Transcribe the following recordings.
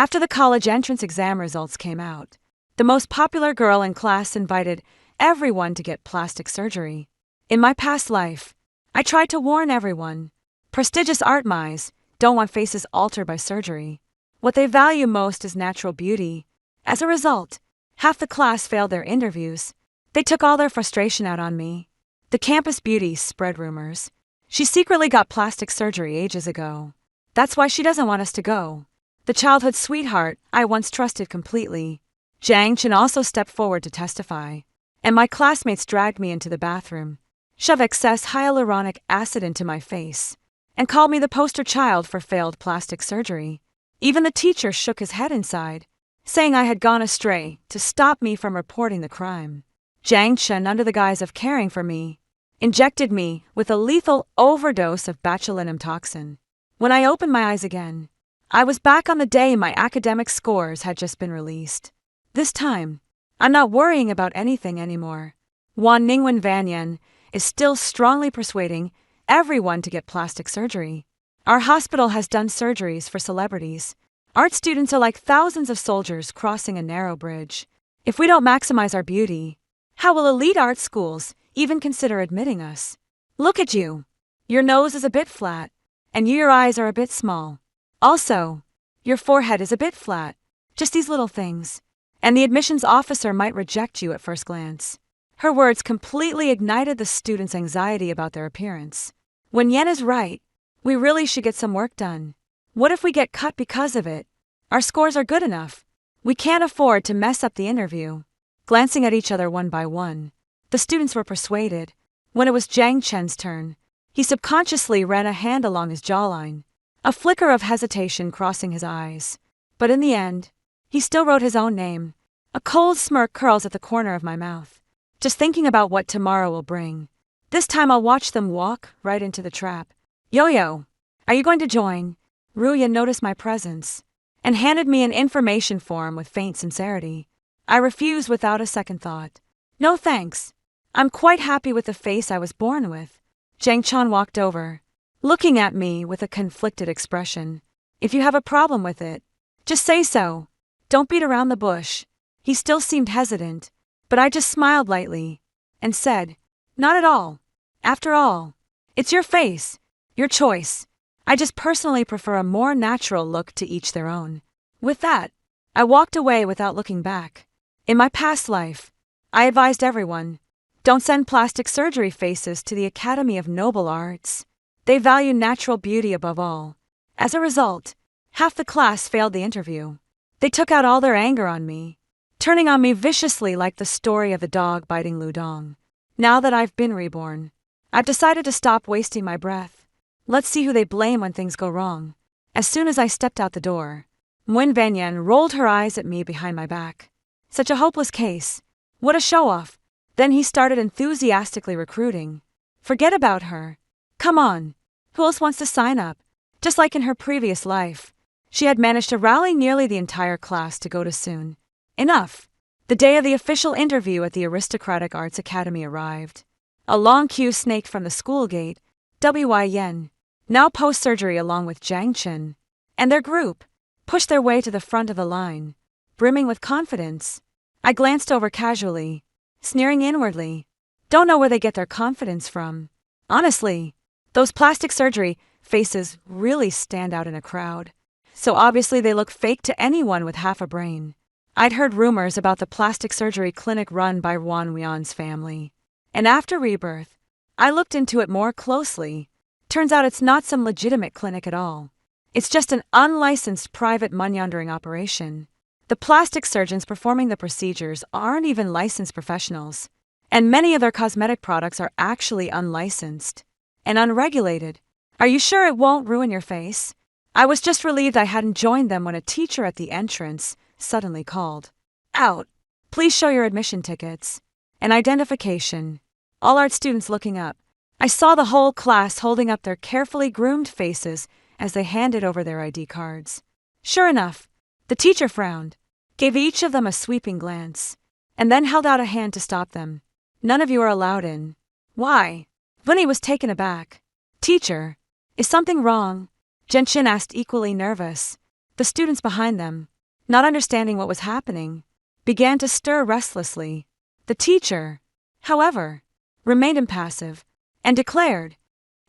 After the college entrance exam results came out, the most popular girl in class invited everyone to get plastic surgery. In my past life, I tried to warn everyone. Prestigious art mice don't want faces altered by surgery. What they value most is natural beauty. As a result, half the class failed their interviews. They took all their frustration out on me. The campus beauty spread rumors. She secretly got plastic surgery ages ago. That's why she doesn't want us to go. The childhood sweetheart I once trusted completely. Zhang Chen also stepped forward to testify. And my classmates dragged me into the bathroom, shoved excess hyaluronic acid into my face, and called me the poster child for failed plastic surgery. Even the teacher shook his head inside, saying I had gone astray to stop me from reporting the crime. Zhang Chen, under the guise of caring for me, injected me with a lethal overdose of botulinum toxin. When I opened my eyes again, I was back on the day my academic scores had just been released. This time, I'm not worrying about anything anymore. Wan Ningwen Vanyan is still strongly persuading everyone to get plastic surgery. Our hospital has done surgeries for celebrities. Art students are like thousands of soldiers crossing a narrow bridge. If we don't maximize our beauty, how will elite art schools even consider admitting us? Look at you. Your nose is a bit flat, and your eyes are a bit small. Also, your forehead is a bit flat. Just these little things. And the admissions officer might reject you at first glance. Her words completely ignited the students' anxiety about their appearance. When Yen is right, we really should get some work done. What if we get cut because of it? Our scores are good enough. We can't afford to mess up the interview. Glancing at each other one by one, the students were persuaded. When it was Zhang Chen's turn, he subconsciously ran a hand along his jawline, a flicker of hesitation crossing his eyes. But in the end, he still wrote his own name. A cold smirk curls at the corner of my mouth, just thinking about what tomorrow will bring. This time I'll watch them walk right into the trap. Yo-yo, are you going to join? Ruya noticed my presence and handed me an information form with faint sincerity. I refused without a second thought. No thanks. I'm quite happy with the face I was born with. Zhang Chan walked over, looking at me with a conflicted expression. If you have a problem with it, just say so. Don't beat around the bush. He still seemed hesitant, but I just smiled lightly and said, not at all. After all, it's your face, your choice. I just personally prefer a more natural look, to each their own. With that, I walked away without looking back. In my past life, I advised everyone, don't send plastic surgery faces to the Academy of Noble Arts. They value natural beauty above all. As a result, half the class failed the interview. They took out all their anger on me, turning on me viciously like the story of the dog biting Ludong. Now that I've been reborn, I've decided to stop wasting my breath. Let's see who they blame when things go wrong. As soon as I stepped out the door, Nguyen Vanyan rolled her eyes at me behind my back. Such a hopeless case. What a show-off. Then he started enthusiastically recruiting. Forget about her. Come on. Who else wants to sign up? Just like in her previous life, she had managed to rally nearly the entire class to go to soon. Enough. The day of the official interview at the Aristocratic Arts Academy arrived. A long queue snaked from the school gate. W.Y. Yen, now post-surgery along with Zhang Chen, and their group, pushed their way to the front of the line, brimming with confidence. I glanced over casually, sneering inwardly. Don't know where they get their confidence from. Honestly, those plastic surgery faces really stand out in a crowd. So obviously they look fake to anyone with half a brain. I'd heard rumors about the plastic surgery clinic run by Wan Wian's family. And after Rebirth, I looked into it more closely. Turns out it's not some legitimate clinic at all. It's just an unlicensed private money-laundering operation. The plastic surgeons performing the procedures aren't even licensed professionals, and many of their cosmetic products are actually unlicensed and unregulated. Are you sure it won't ruin your face? I was just relieved I hadn't joined them when a teacher at the entrance suddenly called out, "Please show your admission tickets and identification." All art students looking up. I saw the whole class holding up their carefully groomed faces as they handed over their ID cards. Sure enough, the teacher frowned, gave each of them a sweeping glance, and then held out a hand to stop them. None of you are allowed in. Why? Vinny was taken aback. Teacher, is something wrong? Genshin asked, equally nervous. The students behind them, not understanding what was happening, began to stir restlessly. The teacher, however, remained impassive and declared,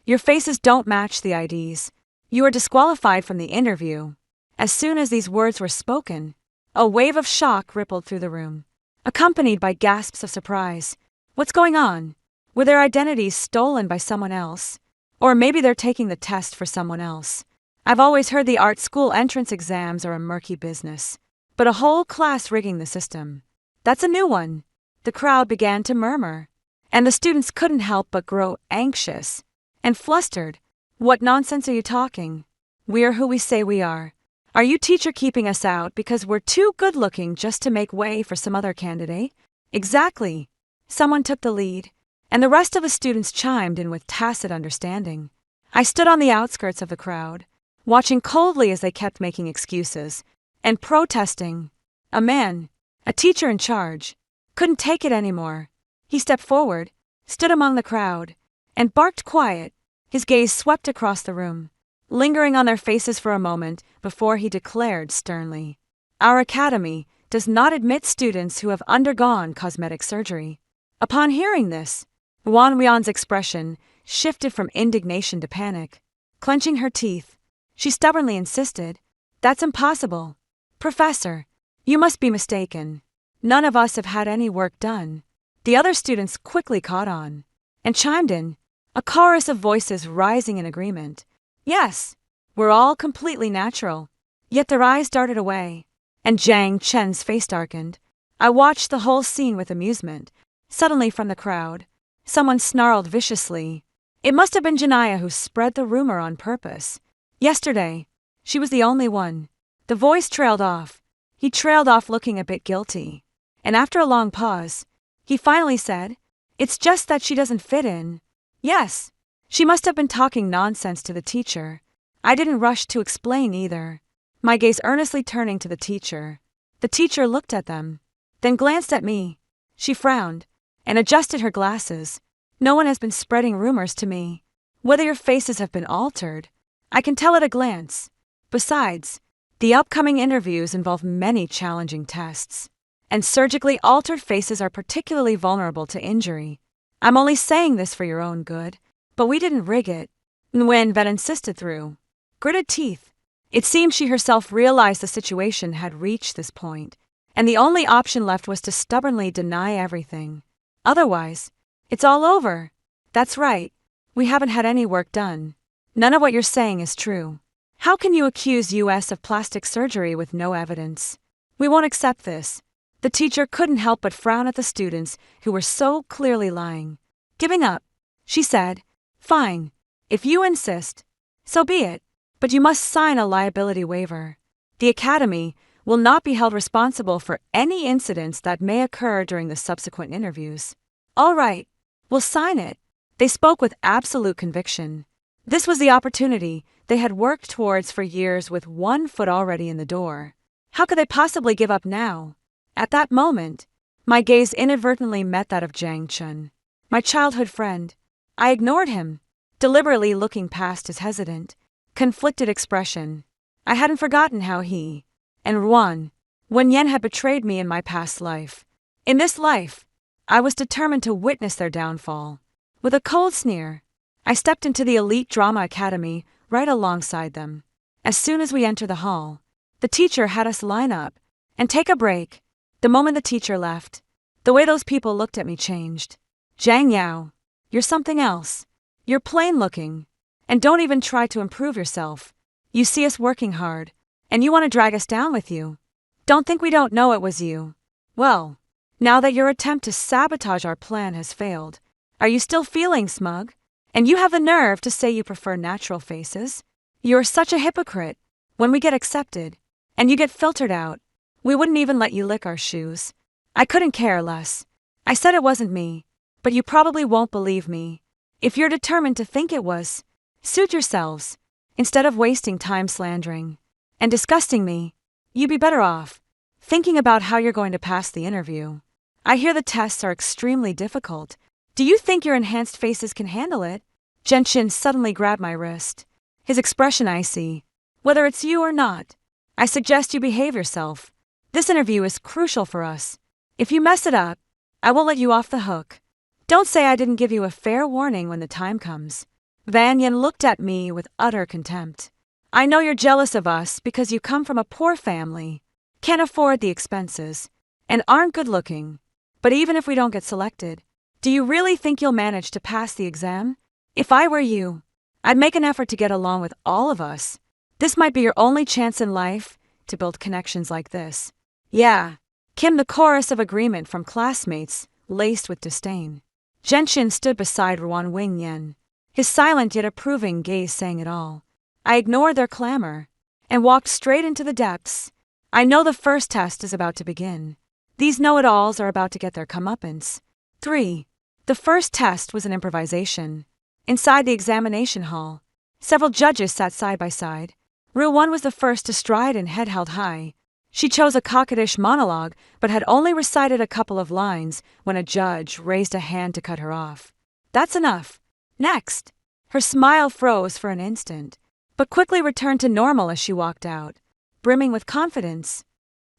"Your faces don't match the IDs. You are disqualified from the interview." As soon as these words were spoken, a wave of shock rippled through the room, accompanied by gasps of surprise. What's going on? Were their identities stolen by someone else? Or maybe they're taking the test for someone else. I've always heard the art school entrance exams are a murky business, but a whole class rigging the system, that's a new one. The crowd began to murmur, and the students couldn't help but grow anxious and flustered. What nonsense are you talking? We're who we say we are. Are you, teacher, keeping us out because we're too good-looking just to make way for some other candidate? Exactly. Someone took the lead, and the rest of the students chimed in with tacit understanding. I stood on the outskirts of the crowd, watching coldly as they kept making excuses and protesting. A man, a teacher in charge, couldn't take it anymore. He stepped forward, stood among the crowd, and barked quiet. His gaze swept across the room, lingering on their faces for a moment before he declared sternly, "Our academy does not admit students who have undergone cosmetic surgery." Upon hearing this, Wan Wian's expression shifted from indignation to panic. Clenching her teeth, she stubbornly insisted, "That's impossible. Professor, you must be mistaken. None of us have had any work done." The other students quickly caught on and chimed in, a chorus of voices rising in agreement. "Yes, we're all completely natural." Yet their eyes darted away, and Zhang Chen's face darkened. I watched the whole scene with amusement. Suddenly from the crowd, someone snarled viciously. It must have been Janaya who spread the rumor on purpose. Yesterday, she was the only one. The voice trailed off. He trailed off looking a bit guilty. And after a long pause, he finally said, "It's just that she doesn't fit in." Yes, she must have been talking nonsense to the teacher. I didn't rush to explain either, my gaze earnestly turning to the teacher. The teacher looked at them, then glanced at me. She frowned and adjusted her glasses. "No one has been spreading rumors to me. Whether your faces have been altered, I can tell at a glance. Besides, the upcoming interviews involve many challenging tests, and surgically altered faces are particularly vulnerable to injury. I'm only saying this for your own good, but we didn't rig it." Nguyen Ven insisted through gritted teeth. It seemed she herself realized the situation had reached this point, and the only option left was to stubbornly deny everything. Otherwise, it's all over. "That's right. We haven't had any work done. None of what you're saying is true. How can you accuse us of plastic surgery with no evidence? We won't accept this." The teacher couldn't help but frown at the students who were so clearly lying. Giving up, she said, "Fine. If you insist, so be it. But you must sign a liability waiver. The academy will not be held responsible for any incidents that may occur during the subsequent interviews." "All right, we'll sign it." They spoke with absolute conviction. This was the opportunity they had worked towards for years with one foot already in the door. How could they possibly give up now? At that moment, my gaze inadvertently met that of Zhang Chun, my childhood friend. I ignored him, deliberately looking past his hesitant, conflicted expression. I hadn't forgotten how he and Wen Yen had betrayed me in my past life. In this life, I was determined to witness their downfall. With a cold sneer, I stepped into the elite drama academy right alongside them. As soon as we entered the hall, the teacher had us line up and take a break. The moment the teacher left, the way those people looked at me changed. "Zhang Yao, you're something else. You're plain looking, and don't even try to improve yourself. You see us working hard, and you want to drag us down with you. Don't think we don't know it was you. Well, now that your attempt to sabotage our plan has failed, are you still feeling smug? And you have the nerve to say you prefer natural faces? You're such a hypocrite. When we get accepted, and you get filtered out, we wouldn't even let you lick our shoes." I couldn't care less. I said it wasn't me, but you probably won't believe me. If you're determined to think it was, suit yourselves. Instead of wasting time slandering and disgusting me, you'd be better off thinking about how you're going to pass the interview. I hear the tests are extremely difficult. Do you think your enhanced faces can handle it? Genshin suddenly grabbed my wrist, his expression icy. "Whether it's you or not, I suggest you behave yourself. This interview is crucial for us. If you mess it up, I won't let you off the hook. Don't say I didn't give you a fair warning when the time comes." Van Yen looked at me with utter contempt. "I know you're jealous of us because you come from a poor family, can't afford the expenses, and aren't good looking. But even if we don't get selected, do you really think you'll manage to pass the exam? If I were you, I'd make an effort to get along with all of us. This might be your only chance in life to build connections like this." "Yeah," came the chorus of agreement from classmates, laced with disdain. Genshin stood beside Ruan Wingyan, his silent yet approving gaze saying it all. I ignored their clamor and walked straight into the depths. I know the first test is about to begin. These know-it-alls are about to get their comeuppance. 3. The first test was an improvisation. Inside the examination hall, several judges sat side by side. Ruan was the first to stride and head held high. She chose a coquettish monologue, but had only recited a couple of lines when a judge raised a hand to cut her off. "That's enough. Next." Her smile froze for an instant, but quickly returned to normal as she walked out, brimming with confidence.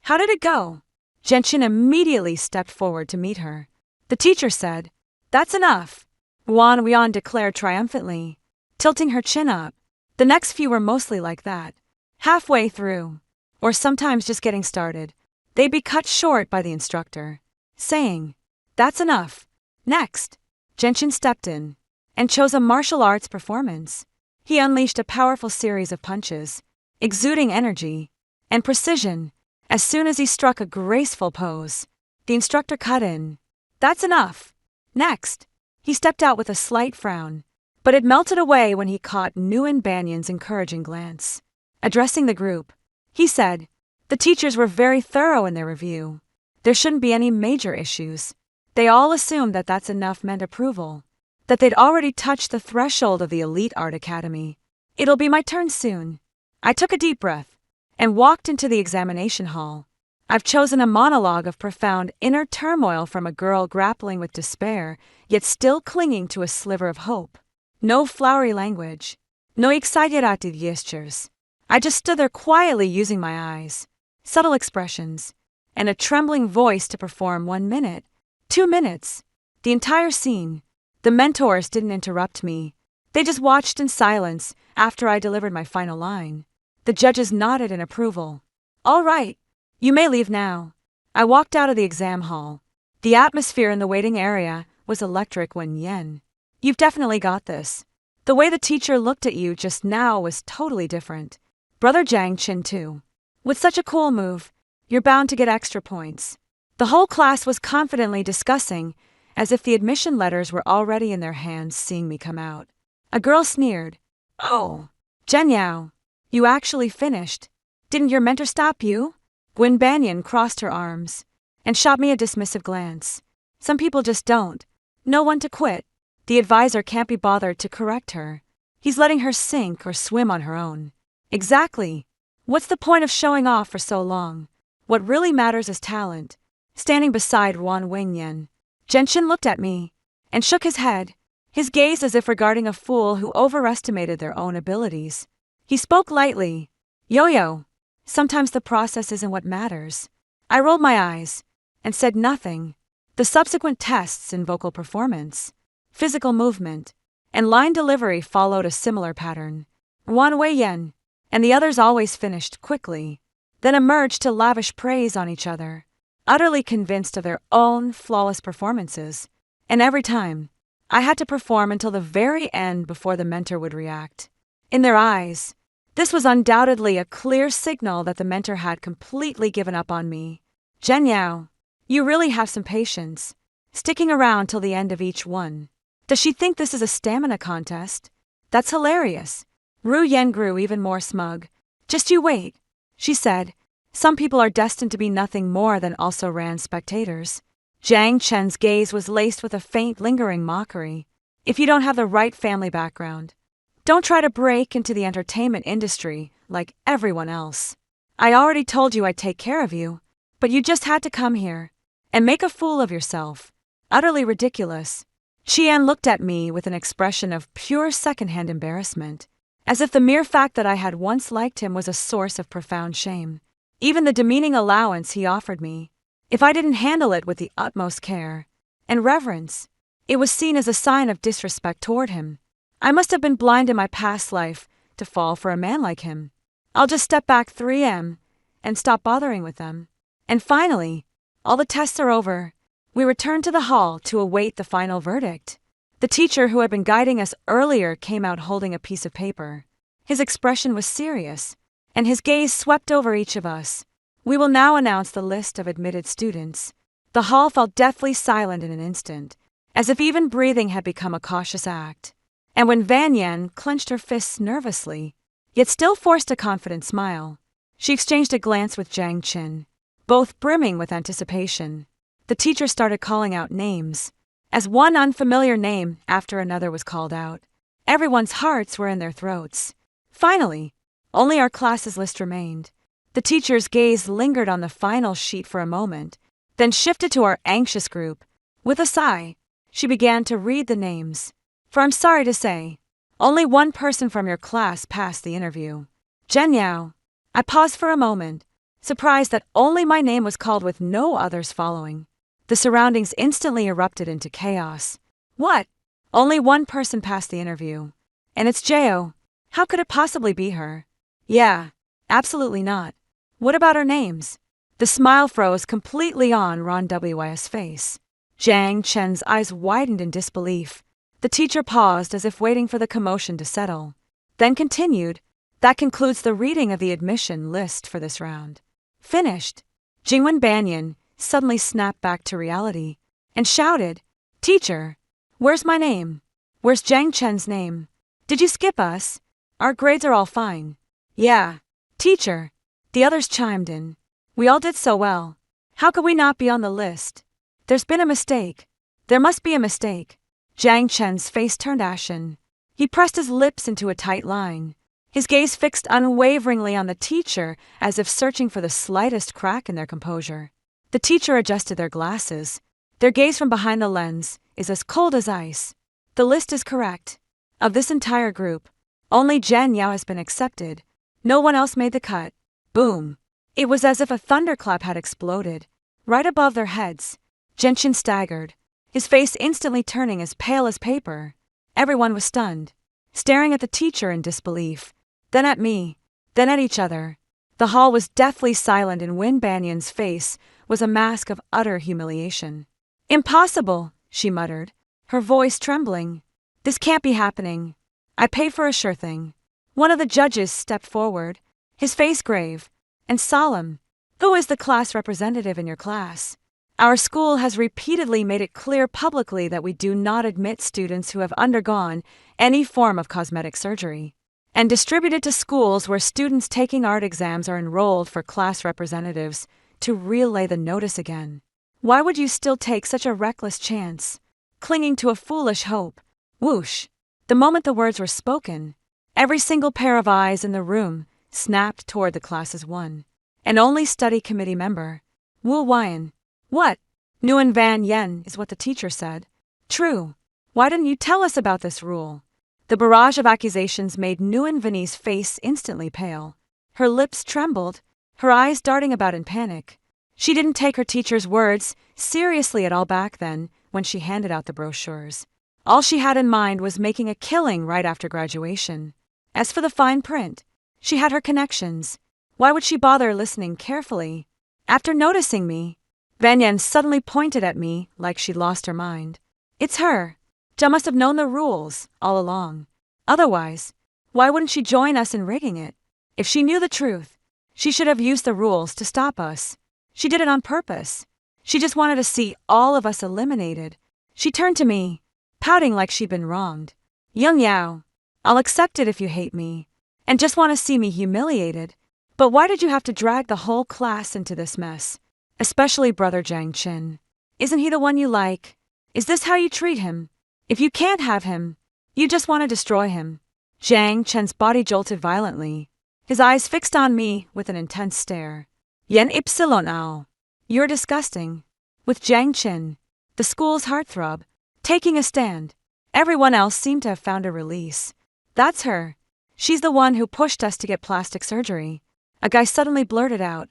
"How did it go?" Genshin immediately stepped forward to meet her. The teacher said, "That's enough," Wan Wian declared triumphantly, tilting her chin up. The next few were mostly like that. Halfway through, or sometimes just getting started, they'd be cut short by the instructor, saying, "That's enough. Next." Genshin stepped in and chose a martial arts performance. He unleashed a powerful series of punches, exuding energy and precision. As soon as he struck a graceful pose, the instructor cut in. "That's enough. Next." He stepped out with a slight frown, but it melted away when he caught Nguyen Banyan's encouraging glance. Addressing the group, he said, "The teachers were very thorough in their review. There shouldn't be any major issues." They all assumed that that's enough meant approval, that they'd already touched the threshold of the elite art academy. "It'll be my turn soon." I took a deep breath and walked into the examination hall. I've chosen a monologue of profound inner turmoil from a girl grappling with despair, yet still clinging to a sliver of hope. No flowery language, no exaggerated gestures. I just stood there quietly using my eyes, subtle expressions, and a trembling voice to perform 1 minute, 2 minutes, the entire scene. The mentors didn't interrupt me. They just watched in silence after I delivered my final line. The judges nodded in approval. "All right. You may leave now." I walked out of the exam hall. The atmosphere in the waiting area was electric when Yen. "You've definitely got this." The way the teacher looked at you just now was totally different. Brother Jiang Chin too. "With such a cool move, you're bound to get extra points." The whole class was confidently discussing, as if the admission letters were already in their hands seeing me come out. A girl sneered. "Oh, Zhen Yao, you actually finished. Didn't your mentor stop you?" Gwen Banyan crossed her arms and shot me a dismissive glance. "Some people just don't know when to quit." The advisor can't be bothered to correct her. He's letting her sink or swim on her own. Exactly. What's the point of showing off for so long? What really matters is talent. Standing beside Ruan Wingyan, Genshin looked at me and shook his head, his gaze as if regarding a fool who overestimated their own abilities. He spoke lightly. "Yo-yo, sometimes the process isn't what matters." I rolled my eyes and said nothing. The subsequent tests in vocal performance, physical movement, and line delivery followed a similar pattern. Wan Weiyan and the others always finished quickly, then emerged to lavish praise on each other, utterly convinced of their own flawless performances. And every time, I had to perform until the very end before the mentor would react. In their eyes, this was undoubtedly a clear signal that the mentor had completely given up on me. "Zhen Yao, you really have some patience, sticking around till the end of each one. Does she think this is a stamina contest? That's hilarious." Ru Yen grew even more smug. "Just you wait," she said. "Some people are destined to be nothing more than also-ran spectators." Jiang Chen's gaze was laced with a faint, lingering mockery. "If you don't have the right family background, don't try to break into the entertainment industry like everyone else. I already told you I'd take care of you, but you just had to come here and make a fool of yourself. Utterly ridiculous." Qian looked at me with an expression of pure second-hand embarrassment. as if the mere fact that I had once liked him was a source of profound shame. Even the demeaning allowance he offered me, if I didn't handle it with the utmost care and reverence, it was seen as a sign of disrespect toward him. I must have been blind in my past life to fall for a man like him. I'll just step back 3M and stop bothering with them. And finally, all the tests are over. We return to the hall to await the final verdict. The teacher who had been guiding us earlier came out holding a piece of paper. His expression was serious, and his gaze swept over each of us. We will now announce the list of admitted students. The hall fell deathly silent in an instant, as if even breathing had become a cautious act. And when Van Yen clenched her fists nervously, yet still forced a confident smile, she exchanged a glance with Jiang Qin, both brimming with anticipation. The teacher started calling out names. As one unfamiliar name after another was called out, everyone's hearts were in their throats. Finally, only our class's list remained. The teacher's gaze lingered on the final sheet for a moment, then shifted to our anxious group. With a sigh, she began to read the names. For I'm sorry to say, only one person from your class passed the interview. Zhen Yao. I paused for a moment, surprised that only my name was called with no others following. The surroundings instantly erupted into chaos. What? Only one person passed the interview. And it's Jao. How could it possibly be her? Yeah, absolutely not. What about our names? The smile froze completely on Ron W.'s face. Jiang Chen's eyes widened in disbelief. The teacher paused as if waiting for the commotion to settle, then continued, "That concludes the reading of the admission list for this round." Finished. Jingwen Banyan suddenly snapped back to reality and shouted, "Teacher, where's my name? Where's Jiang Chen's name? Did you skip us? Our grades are all fine." "Yeah, teacher," the others chimed in. "We all did so well. How could we not be on the list? There's been a mistake. There must be a mistake." Jiang Chen's face turned ashen. He pressed his lips into a tight line, his gaze fixed unwaveringly on the teacher as if searching for the slightest crack in their composure. The teacher adjusted their glasses. Their gaze from behind the lens is as cold as ice. "The list is correct. Of this entire group, only Zhen Yao has been accepted. No one else made the cut." Boom! It was as if a thunderclap had exploded. Right above their heads, Genshin staggered, his face instantly turning as pale as paper. Everyone was stunned, staring at the teacher in disbelief, then at me, then at each other. The hall was deathly silent and Win Banyan's face was a mask of utter humiliation. "Impossible," she muttered, her voice trembling. "This can't be happening. I pay for a sure thing." One of the judges stepped forward, his face grave and solemn. "Who is the class representative in your class? Our school has repeatedly made it clear publicly that we do not admit students who have undergone any form of cosmetic surgery, and distributed to schools where students taking art exams are enrolled for class representatives to relay the notice again. Why would you still take such a reckless chance, clinging to a foolish hope?" Whoosh! The moment the words were spoken, every single pair of eyes in the room snapped toward the class's one and only study committee member, Wu Wyan. "What? Nguyen Van Yen is what the teacher said. True. Why didn't you tell us about this rule?" The barrage of accusations made Nguyen Vinny's face instantly pale. Her lips trembled, her eyes darting about in panic. She didn't take her teacher's words seriously at all back then when she handed out the brochures. All she had in mind was making a killing right after graduation. As for the fine print, she had her connections. Why would she bother listening carefully? After noticing me, Van Yen suddenly pointed at me like she'd lost her mind. "It's her. Ja must have known the rules all along. Otherwise, why wouldn't she join us in rigging it? If she knew the truth, she should have used the rules to stop us. She did it on purpose. She just wanted to see all of us eliminated." She turned to me, pouting like she'd been wronged. "Young Yao, I'll accept it if you hate me and just want to see me humiliated. But why did you have to drag the whole class into this mess? Especially Brother Jiang Qin. Isn't he the one you like? Is this how you treat him? If you can't have him, you just want to destroy him." Jiang Chen's body jolted violently, his eyes fixed on me with an intense stare. "Yen Ipsilon Ao. You're disgusting." With Jiang Qin, the school's heartthrob, taking a stand, everyone else seemed to have found a release. "That's her. She's the one who pushed us to get plastic surgery. A guy suddenly blurted out,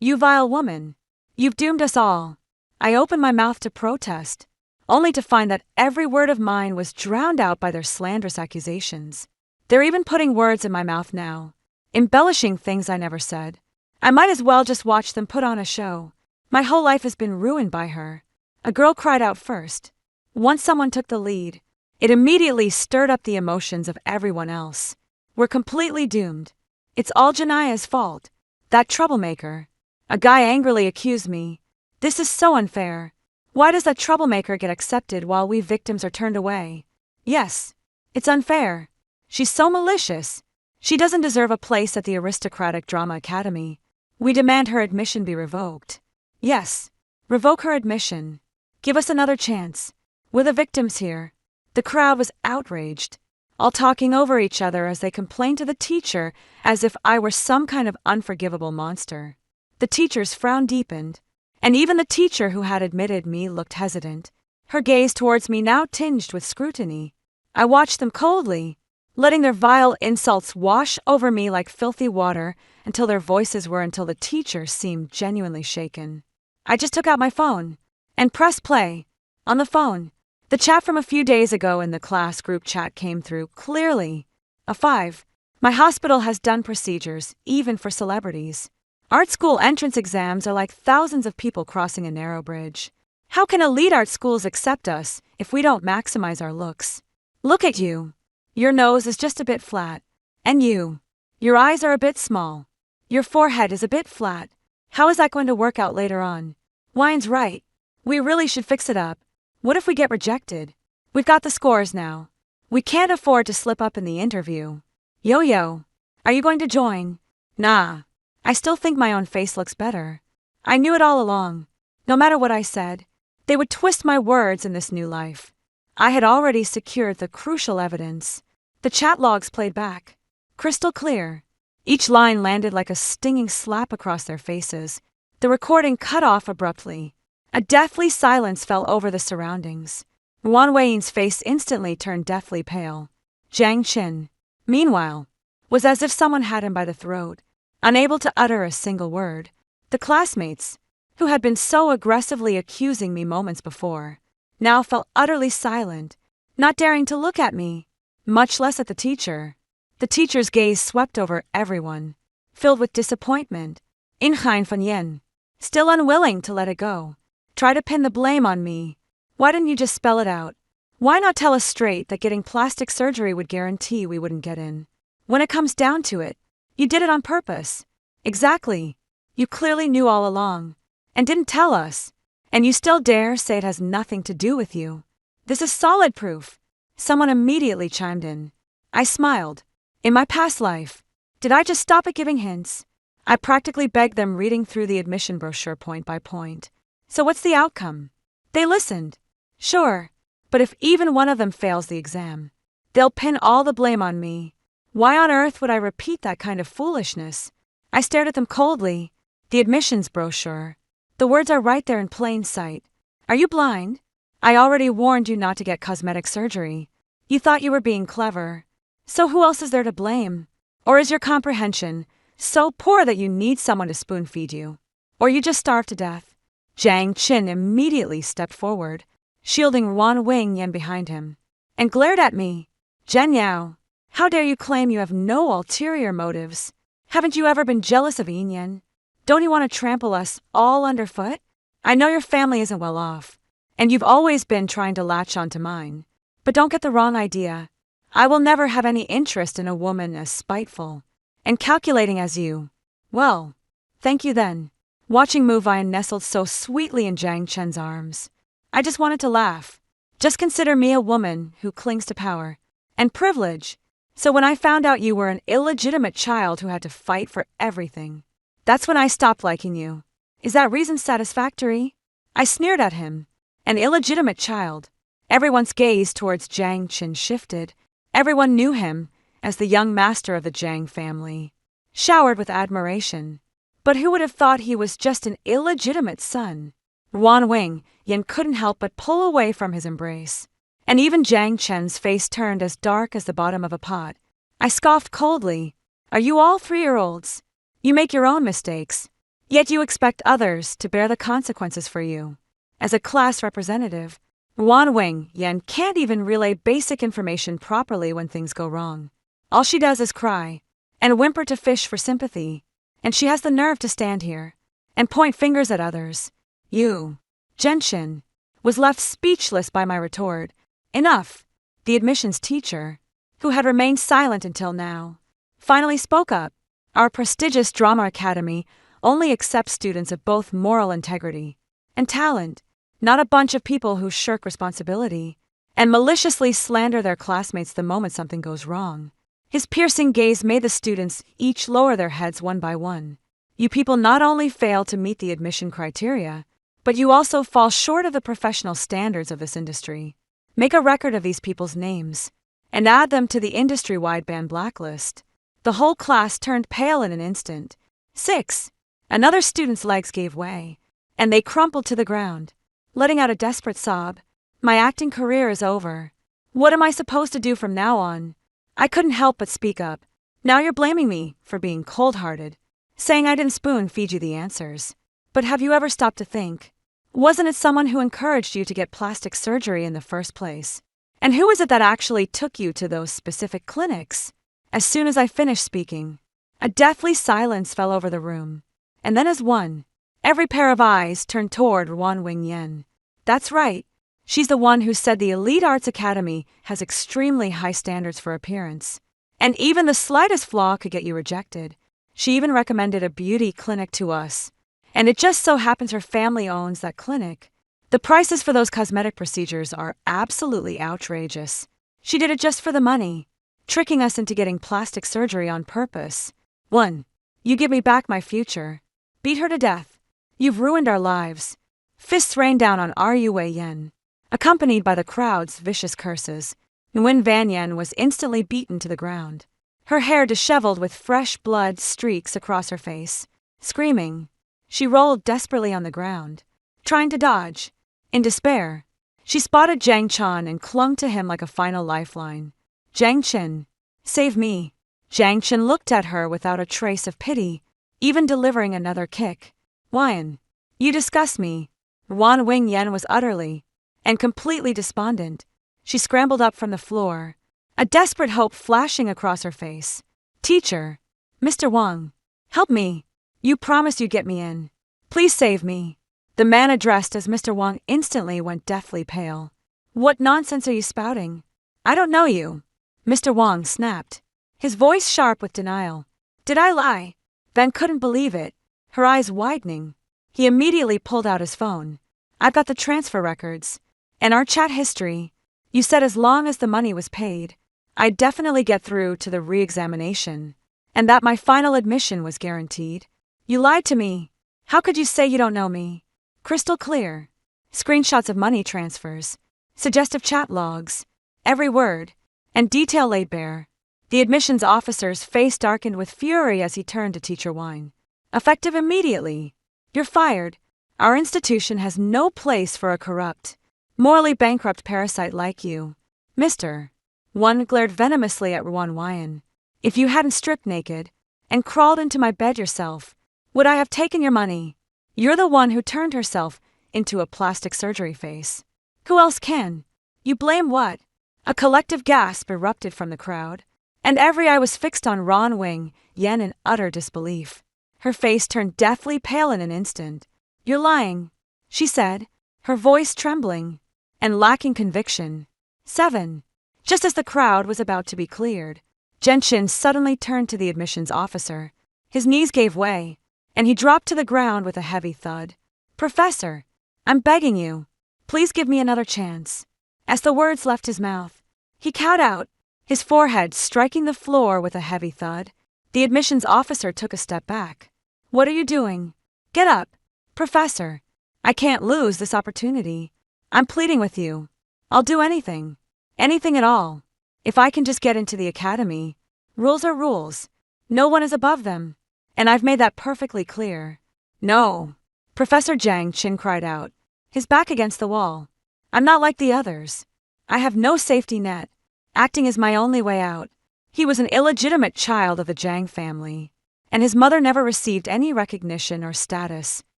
"You vile woman. You've doomed us all." I opened my mouth to protest, only to find that every word of mine was drowned out by their slanderous accusations. They're even putting words in my mouth now, embellishing things I never said. I might as well just watch them put on a show. My whole life has been ruined by her. A girl cried out first. Once someone took the lead, it immediately stirred up the emotions of everyone else. We're completely doomed. It's all Jania's fault. That troublemaker. A guy angrily accused me. This is so unfair. Why does that troublemaker get accepted while we victims are turned away? Yes, it's unfair. She's so malicious. She doesn't deserve a place at the aristocratic drama academy. We demand her admission be revoked. Yes, revoke her admission. Give us another chance. We're the victims here. The crowd was outraged, all talking over each other as they complained to the teacher as if I were some kind of unforgivable monster. The teacher's frown deepened, and even the teacher who had admitted me looked hesitant, her gaze towards me now tinged with scrutiny. I watched them coldly, letting their vile insults wash over me like filthy water until the teacher seemed genuinely shaken. I just took out my phone and pressed play. On the phone, the chat from a few days ago in the class group chat came through clearly. A 5. My hospital has done procedures, even for celebrities. Art school entrance exams are like thousands of people crossing a narrow bridge. How can elite art schools accept us if we don't maximize our looks? Look at you. Your nose is just a bit flat. And you. Your eyes are a bit small. Your forehead is a bit flat. How is that going to work out later on? Wine's right. We really should fix it up. What if we get rejected? We've got the scores now. We can't afford to slip up in the interview. Yo-yo. Are you going to join? Nah. I still think my own face looks better. I knew it all along. No matter what I said, they would twist my words in this new life. I had already secured the crucial evidence. The chat logs played back, crystal clear. Each line landed like a stinging slap across their faces. The recording cut off abruptly. A deathly silence fell over the surroundings. Wan Weiyin's face instantly turned deathly pale. Jiang Qin, meanwhile, was as if someone had him by the throat, unable to utter a single word. The classmates, who had been so aggressively accusing me moments before, now fell utterly silent, not daring to look at me, much less at the teacher. The teacher's gaze swept over everyone, filled with disappointment. Inhain Fanyan, still unwilling to let it go, tried to pin the blame on me. Why didn't you just spell it out? Why not tell us straight that getting plastic surgery would guarantee we wouldn't get in? When it comes down to it, you did it on purpose. Exactly. You clearly knew all along, and didn't tell us. And you still dare say it has nothing to do with you. This is solid proof. Someone immediately chimed in. I smiled. In my past life, did I just stop at giving hints? I practically begged them, reading through the admission brochure point by point. So what's the outcome? They listened. Sure, but if even one of them fails the exam, they'll pin all the blame on me. Why on earth would I repeat that kind of foolishness? I stared at them coldly. The admissions brochure. The words are right there in plain sight. Are you blind? I already warned you not to get cosmetic surgery. You thought you were being clever. So who else is there to blame? Or is your comprehension so poor that you need someone to spoon-feed you? Or you just starve to death? Jiang Qin immediately stepped forward, shielding Wan Weiying behind him, and glared at me. Zhen Yao, how dare you claim you have no ulterior motives? Haven't you ever been jealous of Yin? Don't you want to trample us all underfoot? I know your family isn't well off, and you've always been trying to latch onto mine. But don't get the wrong idea. I will never have any interest in a woman as spiteful and calculating as you. Well, thank you then. Watching Mu Vian nestled so sweetly in Jiang Chen's arms, I just wanted to laugh. Just consider me a woman who clings to power and privilege. So when I found out you were an illegitimate child who had to fight for everything, that's when I stopped liking you. Is that reason satisfactory? I sneered at him. An illegitimate child. Everyone's gaze towards Jiang Qin shifted. Everyone knew him as the young master of the Jiang family, showered with admiration. But who would have thought he was just an illegitimate son? Wan Weiying couldn't help but pull away from his embrace. And even Jiang Chen's face turned as dark as the bottom of a pot. I scoffed coldly. Are you all 3-year-olds? You make your own mistakes, yet you expect others to bear the consequences for you. As a class representative, Wang Yan can't even relay basic information properly when things go wrong. All she does is cry and whimper to fish for sympathy, and she has the nerve to stand here and point fingers at others. You, Genshin, was left speechless by my retort. Enough! The admissions teacher, who had remained silent until now, finally spoke up. Our prestigious drama academy only accepts students of both moral integrity and talent, not a bunch of people who shirk responsibility and maliciously slander their classmates the moment something goes wrong. His piercing gaze made the students each lower their heads one by one. You people not only fail to meet the admission criteria, but you also fall short of the professional standards of this industry. Make a record of these people's names and add them to the industry-wide ban blacklist. The whole class turned pale in an instant. 6. Another student's legs gave way, and they crumpled to the ground, letting out a desperate sob. My acting career is over. What am I supposed to do from now on? I couldn't help but speak up. Now you're blaming me for being cold-hearted, saying I didn't spoon-feed you the answers. But have you ever stopped to think? Wasn't it someone who encouraged you to get plastic surgery in the first place? And who is it that actually took you to those specific clinics? As soon as I finished speaking, a deathly silence fell over the room. And then as one, every pair of eyes turned toward Wang Yan. That's right. She's the one who said the Elite Arts Academy has extremely high standards for appearance, and even the slightest flaw could get you rejected. She even recommended a beauty clinic to us, and it just so happens her family owns that clinic. The prices for those cosmetic procedures are absolutely outrageous. She did it just for the money, tricking us into getting plastic surgery on purpose. 1. You give me back my future. Beat her to death. You've ruined our lives. Fists rained down on Rui Yen, accompanied by the crowd's vicious curses. Nguyen Van Yen was instantly beaten to the ground, her hair disheveled with fresh blood streaks across her face. Screaming, she rolled desperately on the ground, trying to dodge. In despair, she spotted Zhang Chen and clung to him like a final lifeline. Zhang Chen, save me. Zhang Chen looked at her without a trace of pity, even delivering another kick. Wyan, you disgust me. Wang Yan was utterly and completely despondent. She scrambled up from the floor, a desperate hope flashing across her face. Teacher, Mr. Wang, help me. You promised you'd get me in. Please save me. The man addressed as Mr. Wang instantly went deathly pale. What nonsense are you spouting? I don't know you. Mr. Wang snapped, his voice sharp with denial. Did I lie? Van couldn't believe it, her eyes widening. He immediately pulled out his phone. I've got the transfer records and our chat history. You said as long as the money was paid, I'd definitely get through to the re-examination, and that my final admission was guaranteed. You lied to me. How could you say you don't know me? Crystal clear. Screenshots of money transfers, suggestive chat logs, every word, and detail laid bare. The admissions officer's face darkened with fury as he turned to Teacher Wine. Effective immediately. You're fired. Our institution has no place for a corrupt, morally bankrupt parasite like you. Mister. One glared venomously at Ruan Wyan. If you hadn't stripped naked and crawled into my bed yourself, would I have taken your money? You're the one who turned herself into a plastic surgery face. Who else can? You blame what? A collective gasp erupted from the crowd, and every eye was fixed on Wang Yan in utter disbelief. Her face turned deathly pale in an instant. You're lying, she said, her voice trembling and lacking conviction. 7. Just as the crowd was about to be cleared, Genshin suddenly turned to the admissions officer. His knees gave way, and he dropped to the ground with a heavy thud. Professor, I'm begging you, please give me another chance. As the words left his mouth, he cowed out, his forehead striking the floor with a heavy thud. The admissions officer took a step back. What are you doing? Get up. Professor, I can't lose this opportunity. I'm pleading with you. I'll do anything. Anything at all. If I can just get into the academy. Rules are rules. No one is above them. And I've made that perfectly clear. No. Professor Zhang Qin cried out, his back against the wall. I'm not like the others. I have no safety net. Acting is my only way out. He was an illegitimate child of the Jiang family, and his mother never received any recognition or status,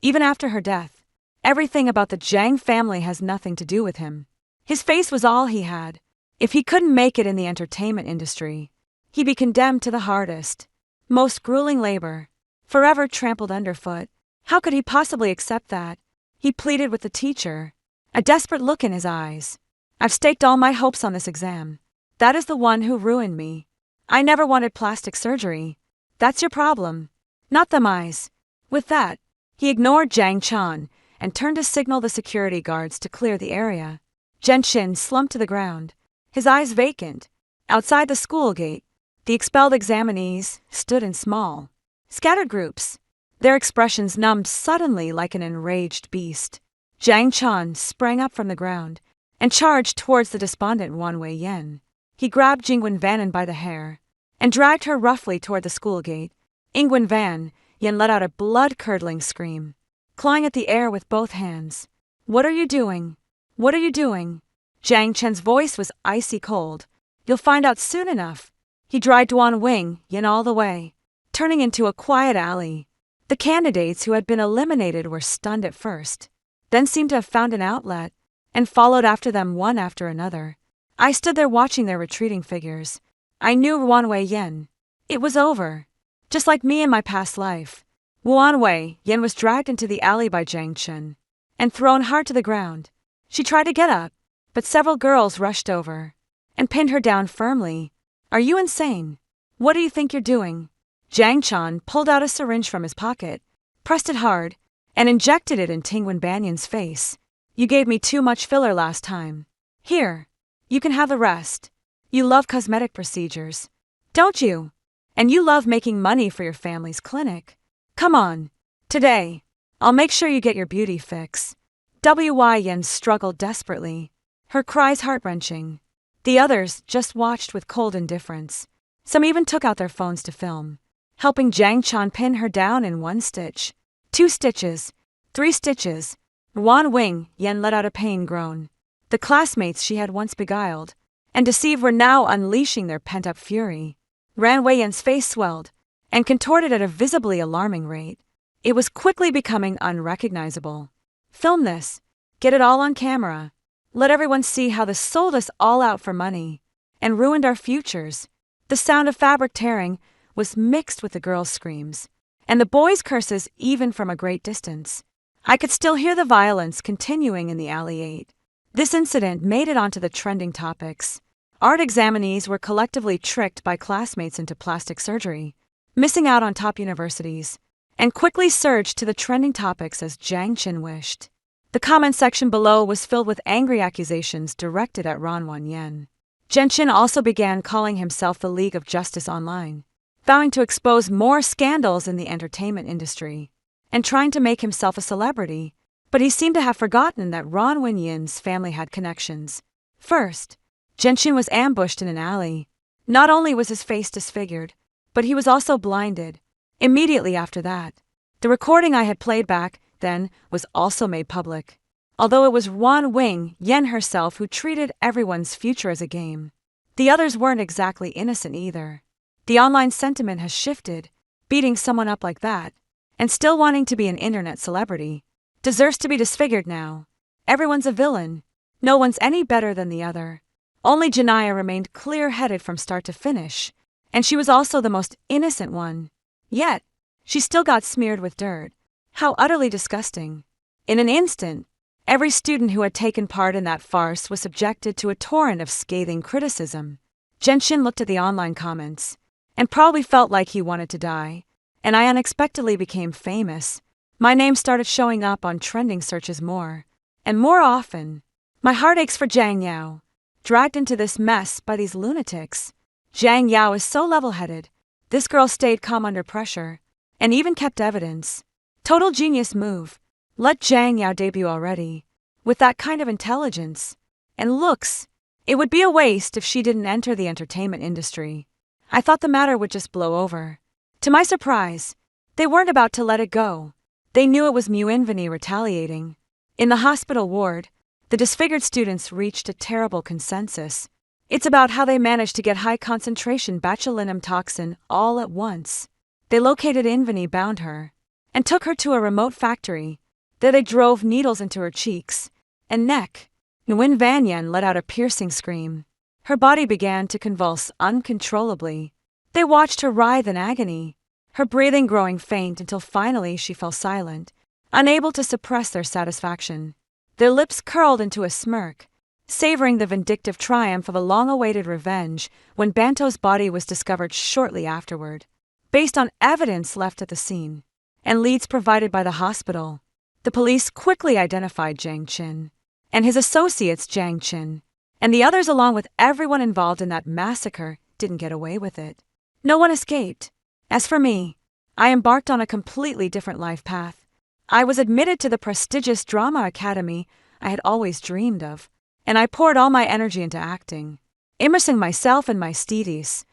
even after her death. Everything about the Jiang family has nothing to do with him. His face was all he had. If he couldn't make it in the entertainment industry, he'd be condemned to the hardest, most grueling labor, forever trampled underfoot. How could he possibly accept that? He pleaded with the teacher, a desperate look in his eyes. I've staked all my hopes on this exam. That is the one who ruined me. I never wanted plastic surgery. That's your problem, not them eyes. With that, he ignored Jiang Chan and turned to signal the security guards to clear the area. Genshin slumped to the ground, his eyes vacant. Outside the school gate, the expelled examinees stood in small, scattered groups, their expressions numbed suddenly like an enraged beast. Jiang Chan sprang up from the ground and charged towards the despondent Wan Wei Yen. He grabbed Jingwen Vanen by the hair and dragged her roughly toward the school gate. Ingwen Van Yen let out a blood-curdling scream, clawing at the air with both hands. What are you doing? What are you doing? Jiang Chen's voice was icy cold. You'll find out soon enough. He dragged Wan Wing Yen all the way, turning into a quiet alley. The candidates who had been eliminated were stunned at first, then seemed to have found an outlet, and followed after them one after another. I stood there watching their retreating figures. I knew Wan Wei Yen. It was over. Just like me in my past life. Wan Wei Yen was dragged into the alley by Jiang Chen and thrown hard to the ground. She tried to get up, but several girls rushed over and pinned her down firmly. Are you insane? What do you think you're doing? Jiang Chan pulled out a syringe from his pocket, pressed it hard, and injected it in Tingwen Banyan's face. You gave me too much filler last time. Here, you can have the rest. You love cosmetic procedures, don't you? And you love making money for your family's clinic. Come on. Today, I'll make sure you get your beauty fix. W.Y. Yen struggled desperately, her cries heart-wrenching. The others just watched with cold indifference. Some even took out their phones to film, helping Jiang Chan pin her down in 1 stitch, 2 stitches, 3 stitches. Wan Wing Yen let out a pain groan. The classmates she had once beguiled and deceived were now unleashing their pent-up fury. Ran Wei Yen's face swelled and contorted at a visibly alarming rate. It was quickly becoming unrecognizable. Film this. Get it all on camera. Let everyone see how this sold us all out for money and ruined our futures. The sound of fabric tearing was mixed with the girls' screams and the boys' curses even from a great distance. I could still hear the violence continuing in the alley 8. This incident made it onto the trending topics. Art examinees were collectively tricked by classmates into plastic surgery, missing out on top universities, and quickly surged to the trending topics as Jiang Chen wished. The comment section below was filled with angry accusations directed at Ran Wan Yen. Genshin also began calling himself the League of Justice Online, vowing to expose more scandals in the entertainment industry, and trying to make himself a celebrity, but he seemed to have forgotten that Ran Wan Yen's family had connections. First, Genshin was ambushed in an alley. Not only was his face disfigured, but he was also blinded. Immediately after that, the recording I had played back then was also made public, although it was Wan Wing Yen herself who treated everyone's future as a game. The others weren't exactly innocent either. The online sentiment has shifted. Beating someone up like that, and still wanting to be an internet celebrity, deserves to be disfigured now. Everyone's a villain. No one's any better than the other. Only Janaya remained clear-headed from start to finish, and she was also the most innocent one. Yet, she still got smeared with dirt. How utterly disgusting. In an instant, every student who had taken part in that farce was subjected to a torrent of scathing criticism. Genshin looked at the online comments, and probably felt like he wanted to die, and I unexpectedly became famous. My name started showing up on trending searches more and more often. My heart aches for Jiang Yao, dragged into this mess by these lunatics. Jiang Yao is so level-headed. This girl stayed calm under pressure, and even kept evidence. Total genius move. Let Jiang Yao debut already. With that kind of intelligence and looks, it would be a waste if she didn't enter the entertainment industry. I thought the matter would just blow over. To my surprise, they weren't about to let it go. They knew it was Mu Inveni retaliating. In the hospital ward, the disfigured students reached a terrible consensus. It's about how they managed to get high-concentration botulinum toxin all at once. They located Invani, bound her, and took her to a remote factory. There they drove needles into her cheeks and neck. Nguyen Van Yen let out a piercing scream. Her body began to convulse uncontrollably. They watched her writhe in agony, her breathing growing faint until finally she fell silent, unable to suppress their satisfaction. Their lips curled into a smirk, savoring the vindictive triumph of a long-awaited revenge when Banto's body was discovered shortly afterward. Based on evidence left at the scene and leads provided by the hospital, the police quickly identified Jiang Qin and his associates. Jiang Qin and the others, along with everyone involved in that massacre, didn't get away with it. No one escaped. As for me, I embarked on a completely different life path. I was admitted to the prestigious drama academy I had always dreamed of, and I poured all my energy into acting, immersing myself in my studies.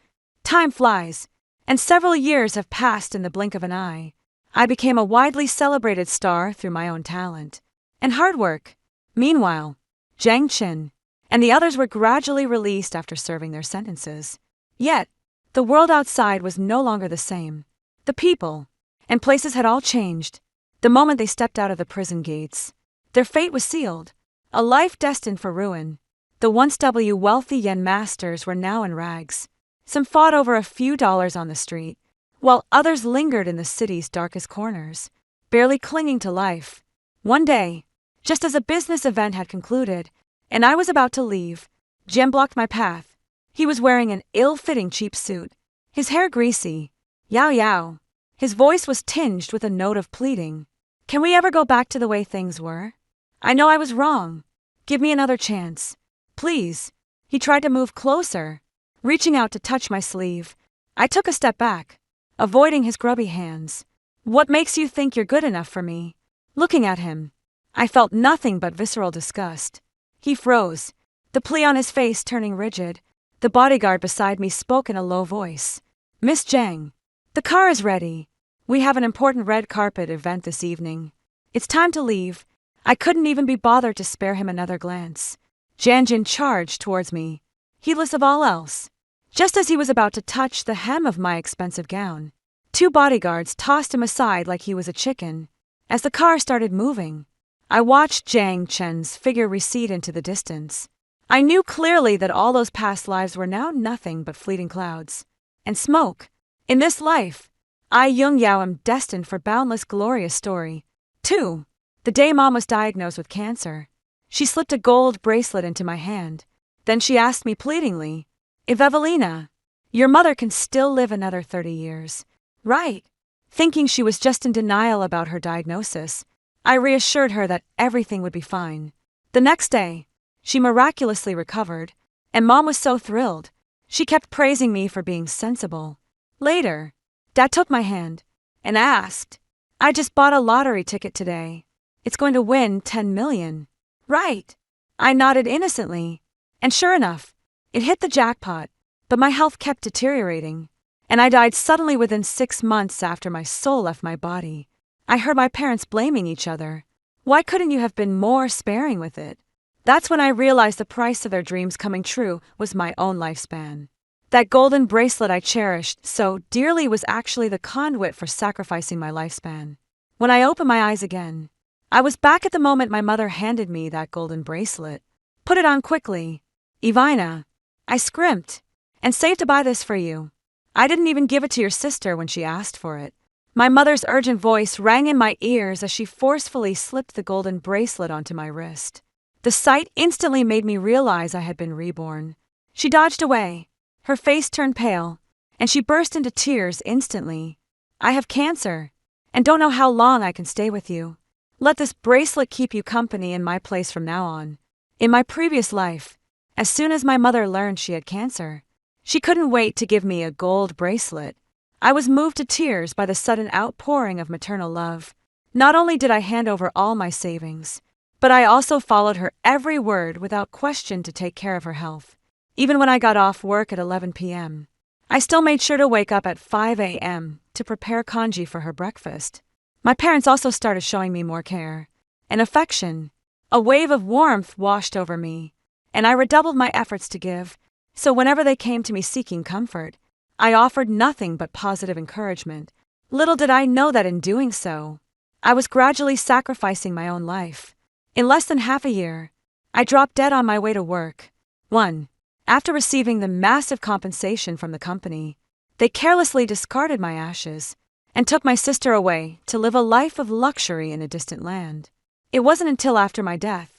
Time flies, and several years have passed in the blink of an eye. I became a widely celebrated star through my own talent and hard work. Meanwhile, Jiang Qin and the others were gradually released after serving their sentences. Yet, the world outside was no longer the same. The people and places had all changed. The moment they stepped out of the prison gates, their fate was sealed, a life destined for ruin. The once wealthy yen masters were now in rags. Some fought over a few dollars on the street, while others lingered in the city's darkest corners, barely clinging to life. One day, just as a business event had concluded, and I was about to leave, Jim blocked my path. He was wearing an ill-fitting cheap suit, his hair greasy. Yao Yao. His voice was tinged with a note of pleading. Can we ever go back to the way things were? I know I was wrong. Give me another chance. Please. He tried to move closer, reaching out to touch my sleeve. I took a step back, avoiding his grubby hands. What makes you think you're good enough for me? Looking at him, I felt nothing but visceral disgust. He froze, the plea on his face turning rigid. The bodyguard beside me spoke in a low voice. Miss Jiang, the car is ready. We have an important red carpet event this evening. It's time to leave. I couldn't even be bothered to spare him another glance. Jianjin charged towards me, heedless of all else. Just as he was about to touch the hem of my expensive gown, two bodyguards tossed him aside like he was a chicken. As the car started moving, I watched Jiang Chen's figure recede into the distance. I knew clearly that all those past lives were now nothing but fleeting clouds and smoke. In this life, I, Yung Yao, am destined for boundless glorious story. 2. The day Mom was diagnosed with cancer, she slipped a gold bracelet into my hand. Then she asked me pleadingly, if Evelina, your mother can still live another 30 years, right? Thinking she was just in denial about her diagnosis, I reassured her that everything would be fine. The next day, she miraculously recovered, and Mom was so thrilled. She kept praising me for being sensible. Later, Dad took my hand and asked, I just bought a lottery ticket today. It's going to win 10 million. Right. I nodded innocently, and sure enough, it hit the jackpot, but my health kept deteriorating, and I died suddenly within 6 months after my soul left my body. I heard my parents blaming each other. Why couldn't you have been more sparing with it? That's when I realized the price of their dreams coming true was my own lifespan. That golden bracelet I cherished so dearly was actually the conduit for sacrificing my lifespan. When I opened my eyes again, I was back at the moment my mother handed me that golden bracelet. Put it on quickly. Ivina, I scrimped and saved to buy this for you. I didn't even give it to your sister when she asked for it. My mother's urgent voice rang in my ears as she forcefully slipped the golden bracelet onto my wrist. The sight instantly made me realize I had been reborn. She dodged away. Her face turned pale, and she burst into tears instantly. I have cancer, and don't know how long I can stay with you. Let this bracelet keep you company in my place from now on. In my previous life, as soon as my mother learned she had cancer, she couldn't wait to give me a gold bracelet. I was moved to tears by the sudden outpouring of maternal love. Not only did I hand over all my savings, but I also followed her every word without question to take care of her health. Even when I got off work at 11 p.m., I still made sure to wake up at 5 a.m. to prepare congee for her breakfast. My parents also started showing me more care and affection. A wave of warmth washed over me, and I redoubled my efforts to give. So whenever they came to me seeking comfort, I offered nothing but positive encouragement. Little did I know that in doing so, I was gradually sacrificing my own life. In less than half a year, I dropped dead on my way to work. 1. After receiving the massive compensation from the company, they carelessly discarded my ashes and took my sister away to live a life of luxury in a distant land. It wasn't until after my death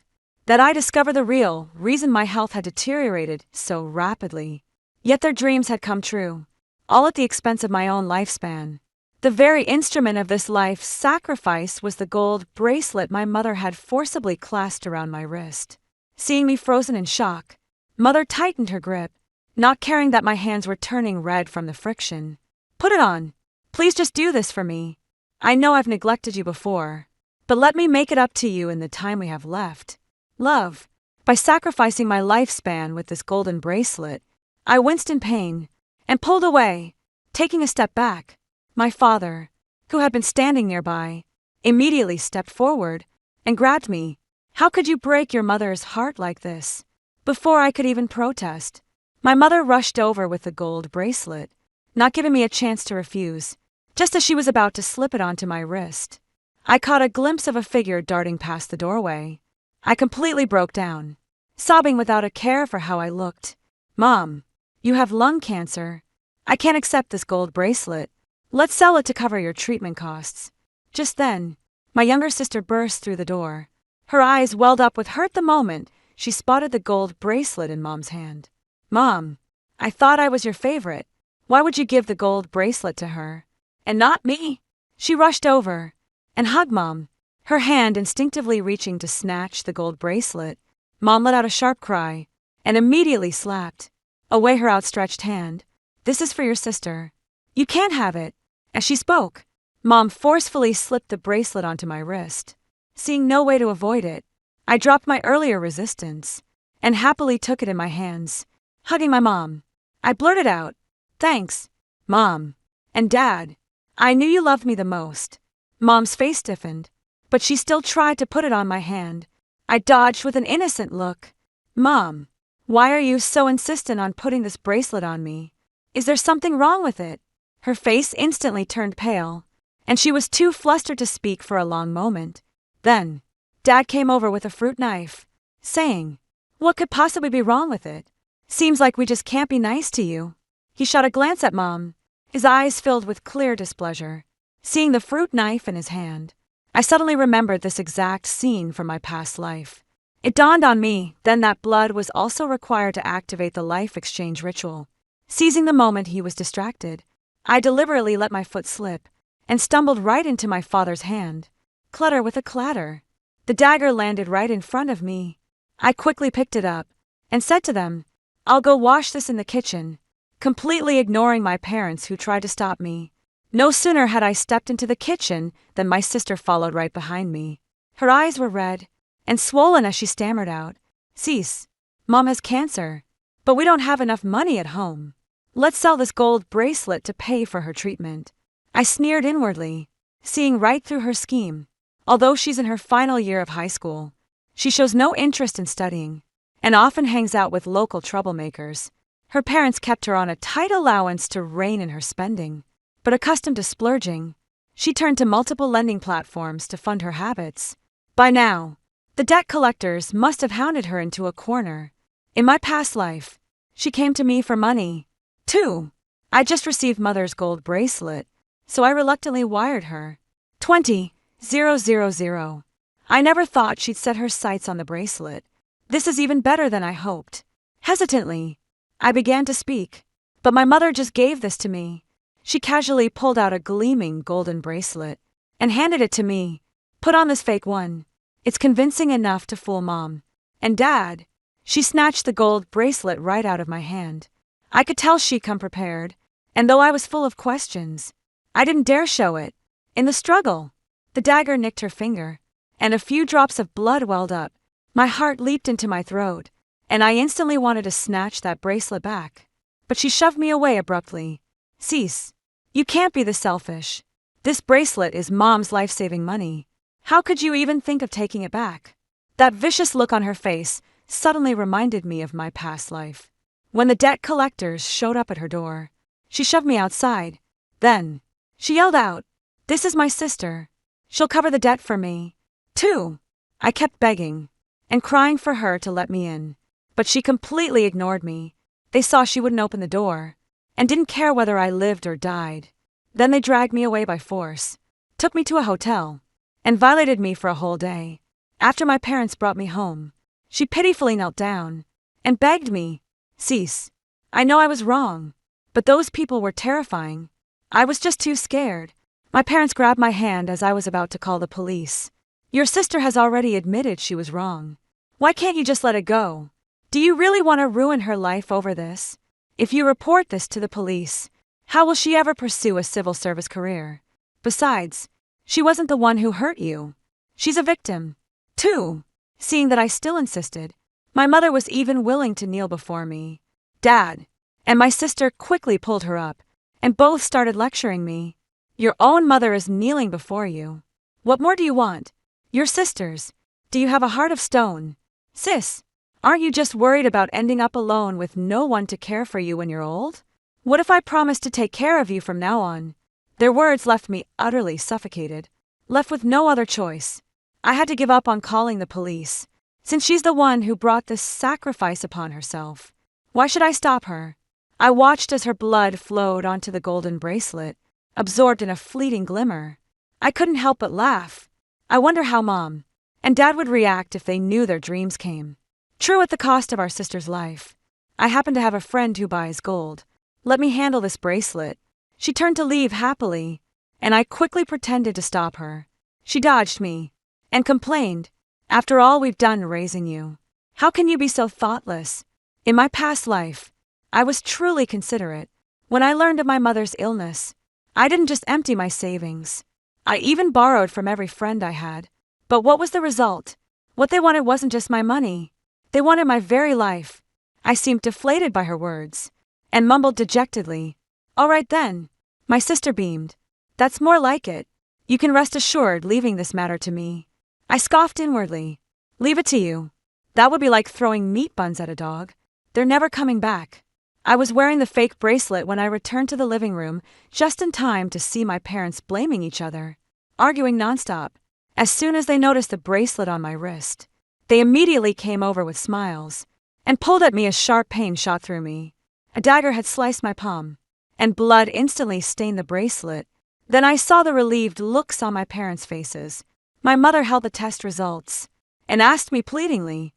that I discovered the real reason my health had deteriorated so rapidly. Yet their dreams had come true, all at the expense of my own lifespan. The very instrument of this life sacrifice was the gold bracelet my mother had forcibly clasped around my wrist. Seeing me frozen in shock, Mother tightened her grip, not caring that my hands were turning red from the friction. "Put it on. Please just do this for me. I know I've neglected you before, but let me make it up to you in the time we have left. Love." By sacrificing my lifespan with this golden bracelet, I winced in pain and pulled away, taking a step back. My father, who had been standing nearby, immediately stepped forward and grabbed me. "How could you break your mother's heart like this?" Before I could even protest, my mother rushed over with the gold bracelet, not giving me a chance to refuse. Just as she was about to slip it onto my wrist, I caught a glimpse of a figure darting past the doorway. I completely broke down, sobbing without a care for how I looked. "Mom, you have lung cancer. I can't accept this gold bracelet. Let's sell it to cover your treatment costs." Just then, my younger sister burst through the door. Her eyes welled up with hurt the moment she spotted the gold bracelet in Mom's hand. "Mom, I thought I was your favorite. Why would you give the gold bracelet to her? And not me?" She rushed over and hugged Mom, her hand instinctively reaching to snatch the gold bracelet. Mom let out a sharp cry and immediately slapped away her outstretched hand. "This is for your sister. You can't have it." As she spoke, Mom forcefully slipped the bracelet onto my wrist. Seeing no way to avoid it, I dropped my earlier resistance and happily took it in my hands. Hugging my mom, I blurted out, "Thanks, Mom and Dad. I knew you loved me the most." Mom's face stiffened, but she still tried to put it on my hand. I dodged with an innocent look. "Mom, why are you so insistent on putting this bracelet on me? Is there something wrong with it?" Her face instantly turned pale, and she was too flustered to speak for a long moment. Then, Dad came over with a fruit knife, saying, "What could possibly be wrong with it? Seems like we just can't be nice to you." He shot a glance at Mom, his eyes filled with clear displeasure. Seeing the fruit knife in his hand, I suddenly remembered this exact scene from my past life. It dawned on me then that blood was also required to activate the life exchange ritual. Seizing the moment he was distracted, I deliberately let my foot slip and stumbled right into my father's hand. Clutter with a clatter. The dagger landed right in front of me. I quickly picked it up and said to them, "I'll go wash this in the kitchen," completely ignoring my parents who tried to stop me. No sooner had I stepped into the kitchen than my sister followed right behind me. Her eyes were red and swollen as she stammered out, "Sis, Mom has cancer, but we don't have enough money at home. Let's sell this gold bracelet to pay for her treatment." I sneered inwardly, seeing right through her scheme. Although she's in her final year of high school, she shows no interest in studying and often hangs out with local troublemakers. Her parents kept her on a tight allowance to rein in her spending, but accustomed to splurging, she turned to multiple lending platforms to fund her habits. By now, the debt collectors must have hounded her into a corner. In my past life, she came to me for money, too. I just received Mother's gold bracelet, so I reluctantly wired her 20,000. I never thought she'd set her sights on the bracelet. "This is even better than I hoped." Hesitantly, I began to speak, but my mother just gave this to me. She casually pulled out a gleaming golden bracelet and handed it to me. "Put on this fake one. It's convincing enough to fool Mom and Dad." She snatched the gold bracelet right out of my hand. I could tell she'd come prepared, and though I was full of questions, I didn't dare show it. In the struggle, the dagger nicked her finger, and a few drops of blood welled up. My heart leaped into my throat, and I instantly wanted to snatch that bracelet back. But she shoved me away abruptly. "Sis, you can't be this selfish. This bracelet is Mom's life-saving money. How could you even think of taking it back?" That vicious look on her face suddenly reminded me of my past life. When the debt collectors showed up at her door, she shoved me outside. Then, she yelled out, "This is my sister. She'll cover the debt for me, too." I kept begging and crying for her to let me in, but she completely ignored me. They saw she wouldn't open the door and didn't care whether I lived or died. Then they dragged me away by force, took me to a hotel, and violated me for a whole day. After my parents brought me home, she pitifully knelt down and begged me, "Cease. I know I was wrong, but those people were terrifying. I was just too scared." My parents grabbed my hand as I was about to call the police. "Your sister has already admitted she was wrong. Why can't you just let it go? Do you really want to ruin her life over this? If you report this to the police, how will she ever pursue a civil service career? Besides, she wasn't the one who hurt you. She's a victim, too." Seeing that I still insisted, my mother was even willing to kneel before me. Dad and my sister quickly pulled her up, and both started lecturing me. "Your own mother is kneeling before you. What more do you want? Your sisters. Do you have a heart of stone? Sis, aren't you just worried about ending up alone with no one to care for you when you're old? What if I promise to take care of you from now on?" Their words left me utterly suffocated, left with no other choice. I had to give up on calling the police, since she's the one who brought this sacrifice upon herself. Why should I stop her? I watched as her blood flowed onto the golden bracelet, absorbed in a fleeting glimmer. I couldn't help but laugh. I wonder how Mom and Dad would react if they knew their dreams came true at the cost of our sister's life. I happen to have a friend who buys gold. "Let me handle this bracelet." She turned to leave happily, and I quickly pretended to stop her. She dodged me and complained, "After all we've done raising you, how can you be so thoughtless?" In my past life, I was truly considerate. When I learned of my mother's illness, I didn't just empty my savings. I even borrowed from every friend I had. But what was the result? What they wanted wasn't just my money. They wanted my very life. I seemed deflated by her words, and mumbled dejectedly, "All right then." My sister beamed. "That's more like it. You can rest assured leaving this matter to me." I scoffed inwardly. "Leave it to you? That would be like throwing meat buns at a dog. They're never coming back." I was wearing the fake bracelet when I returned to the living room, just in time to see my parents blaming each other, arguing nonstop. As soon as they noticed the bracelet on my wrist, they immediately came over with smiles and pulled at me as sharp pain shot through me. A dagger had sliced my palm, and blood instantly stained the bracelet. Then I saw the relieved looks on my parents' faces. My mother held the test results and asked me pleadingly,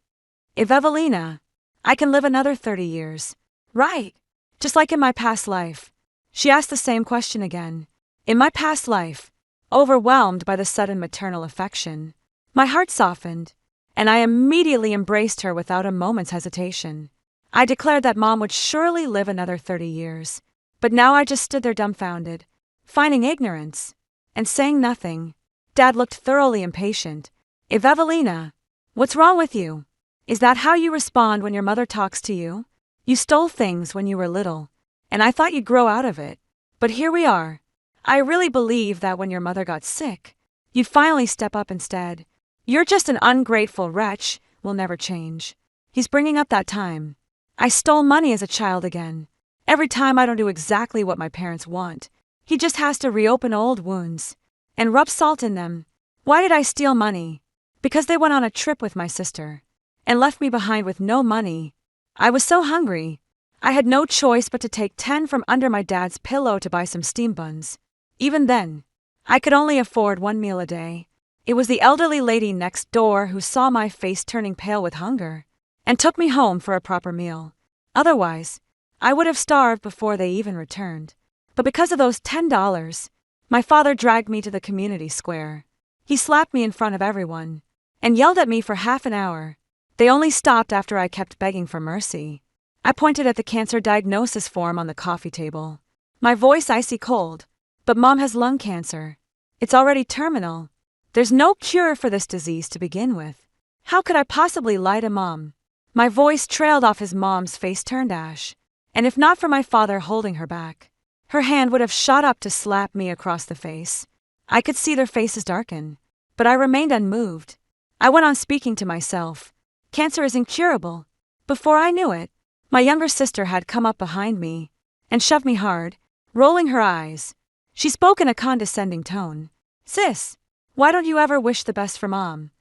"If Evelina, I can live another 30 years, right? Just like in my past life?" She asked the same question again. In my past life, overwhelmed by the sudden maternal affection, my heart softened, and I immediately embraced her without a moment's hesitation. I declared that Mom would surely live another 30 years, but now I just stood there dumbfounded, feigning ignorance, and saying nothing. Dad looked thoroughly impatient. "If Evelina, what's wrong with you? Is that how you respond when your mother talks to you? You stole things when you were little, and I thought you'd grow out of it. But here we are. I really believe that when your mother got sick, you'd finally step up instead. You're just an ungrateful wretch, will never change." He's bringing up that time. I stole money as a child again. Every time I don't do exactly what my parents want, he just has to reopen old wounds and rub salt in them. Why did I steal money? Because they went on a trip with my sister and left me behind with no money. I was so hungry, I had no choice but to take 10 from under my dad's pillow to buy some steam buns. Even then, I could only afford 1 meal a day. It was the elderly lady next door who saw my face turning pale with hunger and took me home for a proper meal. Otherwise, I would have starved before they even returned. But because of those $10, my father dragged me to the community square. He slapped me in front of everyone and yelled at me for half an hour. They only stopped after I kept begging for mercy. I pointed at the cancer diagnosis form on the coffee table, my voice icy cold. "But Mom has lung cancer. It's already terminal. There's no cure for this disease to begin with. How could I possibly lie to Mom?" My voice trailed off as Mom's face turned ash, and if not for my father holding her back, her hand would have shot up to slap me across the face. I could see their faces darken, but I remained unmoved. I went on speaking to myself. Cancer is incurable. Before I knew it, My younger sister had come up behind me and shoved me hard, rolling her eyes. She spoke in a condescending tone. "Sis, why don't you ever wish the best for Mom?"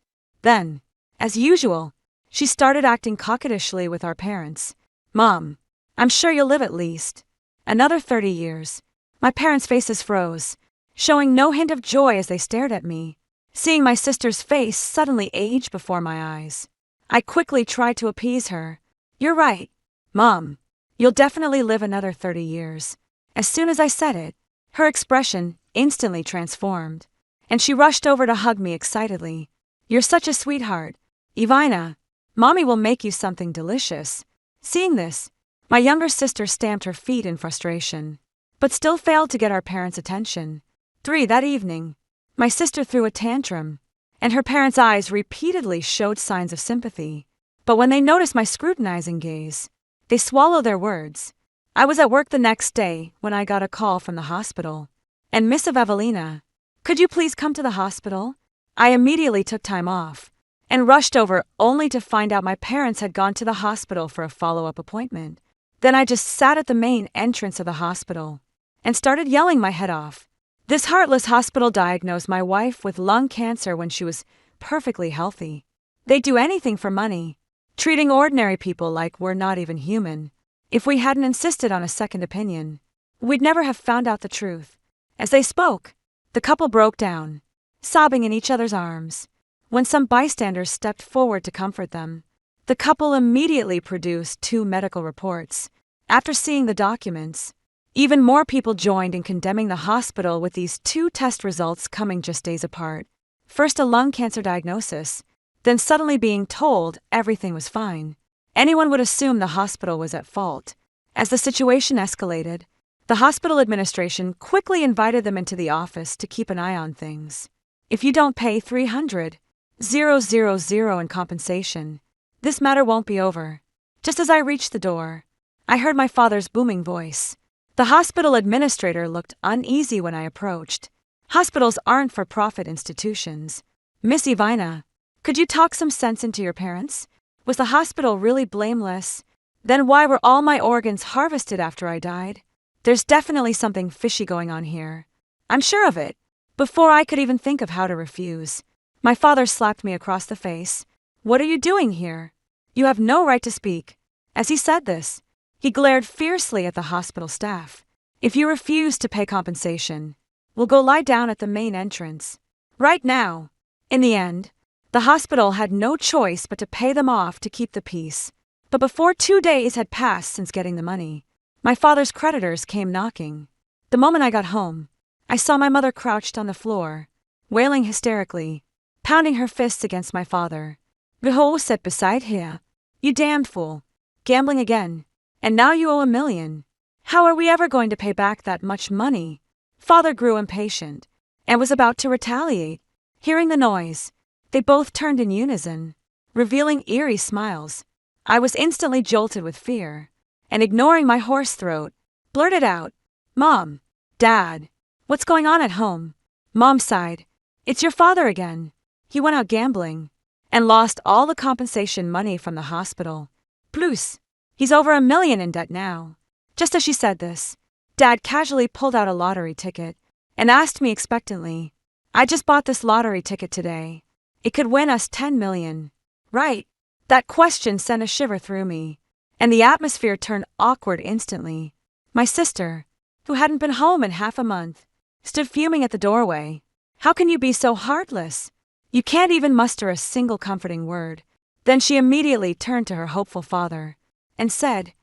Then, as usual, she started acting coquettishly with our parents. "Mom, I'm sure you'll live at least another 30 years. My parents' faces froze, showing no hint of joy as they stared at me, seeing my sister's face suddenly age before my eyes. I quickly tried to appease her. "You're right, Mom. You'll definitely live another 30 years. As soon as I said it, her expression instantly transformed, and she rushed over to hug me excitedly. "You're such a sweetheart, Ivana. Mommy will make you something delicious." Seeing this, my younger sister stamped her feet in frustration, but still failed to get our parents' attention. That evening, my sister threw a tantrum, and her parents' eyes repeatedly showed signs of sympathy. But when they noticed my scrutinizing gaze, they swallowed their words. I was at work the next day when I got a call from the hospital. "And Miss Evelina, could you please come to the hospital?" I immediately took time off and rushed over only to find out my parents had gone to the hospital for a follow-up appointment. Then I just sat at the main entrance of the hospital and started yelling my head off. This heartless hospital diagnosed my wife with lung cancer when she was perfectly healthy. They'd do anything for money, treating ordinary people like we're not even human. If we hadn't insisted on a second opinion, we'd never have found out the truth. As they spoke, the couple broke down, sobbing in each other's arms. When some bystanders stepped forward to comfort them, the couple immediately produced 2 medical reports. After seeing the documents, even more people joined in condemning the hospital, with these 2 test results coming just days apart. First a lung cancer diagnosis, then suddenly being told everything was fine. Anyone would assume the hospital was at fault. As the situation escalated, the hospital administration quickly invited them into the office to keep an eye on things. "If you don't pay $300,000 in compensation, this matter won't be over." Just as I reached the door, I heard my father's booming voice. The hospital administrator looked uneasy when I approached. "Hospitals aren't for-profit institutions. Miss Ivana, could you talk some sense into your parents? Was the hospital really blameless? Then why were all my organs harvested after I died? There's definitely something fishy going on here. I'm sure of it." Before I could even think of how to refuse, my father slapped me across the face. "What are you doing here? You have no right to speak." As he said this, he glared fiercely at the hospital staff. "If you refuse to pay compensation, we'll go lie down at the main entrance. Right now." In the end, the hospital had no choice but to pay them off to keep the peace. But before 2 days had passed since getting the money, my father's creditors came knocking. The moment I got home, I saw my mother crouched on the floor, wailing hysterically, pounding her fists against my father. "Behold, sat beside here. You damned fool. Gambling again. And now you owe $1 million. How are we ever going to pay back that much money?" Father grew impatient and was about to retaliate. Hearing the noise, they both turned in unison, revealing eerie smiles. I was instantly jolted with fear, and ignoring my hoarse throat, blurted out, "Mom, Dad, what's going on at home?" Mom sighed. "It's your father again. He went out gambling and lost all the compensation money from the hospital. Plus, he's over $1 million in debt now." Just as she said this, Dad casually pulled out a lottery ticket and asked me expectantly, "I just bought this lottery ticket today. It could win us $10 million. Right?" That question sent a shiver through me, and the atmosphere turned awkward instantly. My sister, who hadn't been home in half a month, stood fuming at the doorway. "How can you be so heartless? You can't even muster a single comforting word." Then she immediately turned to her hopeful father and said,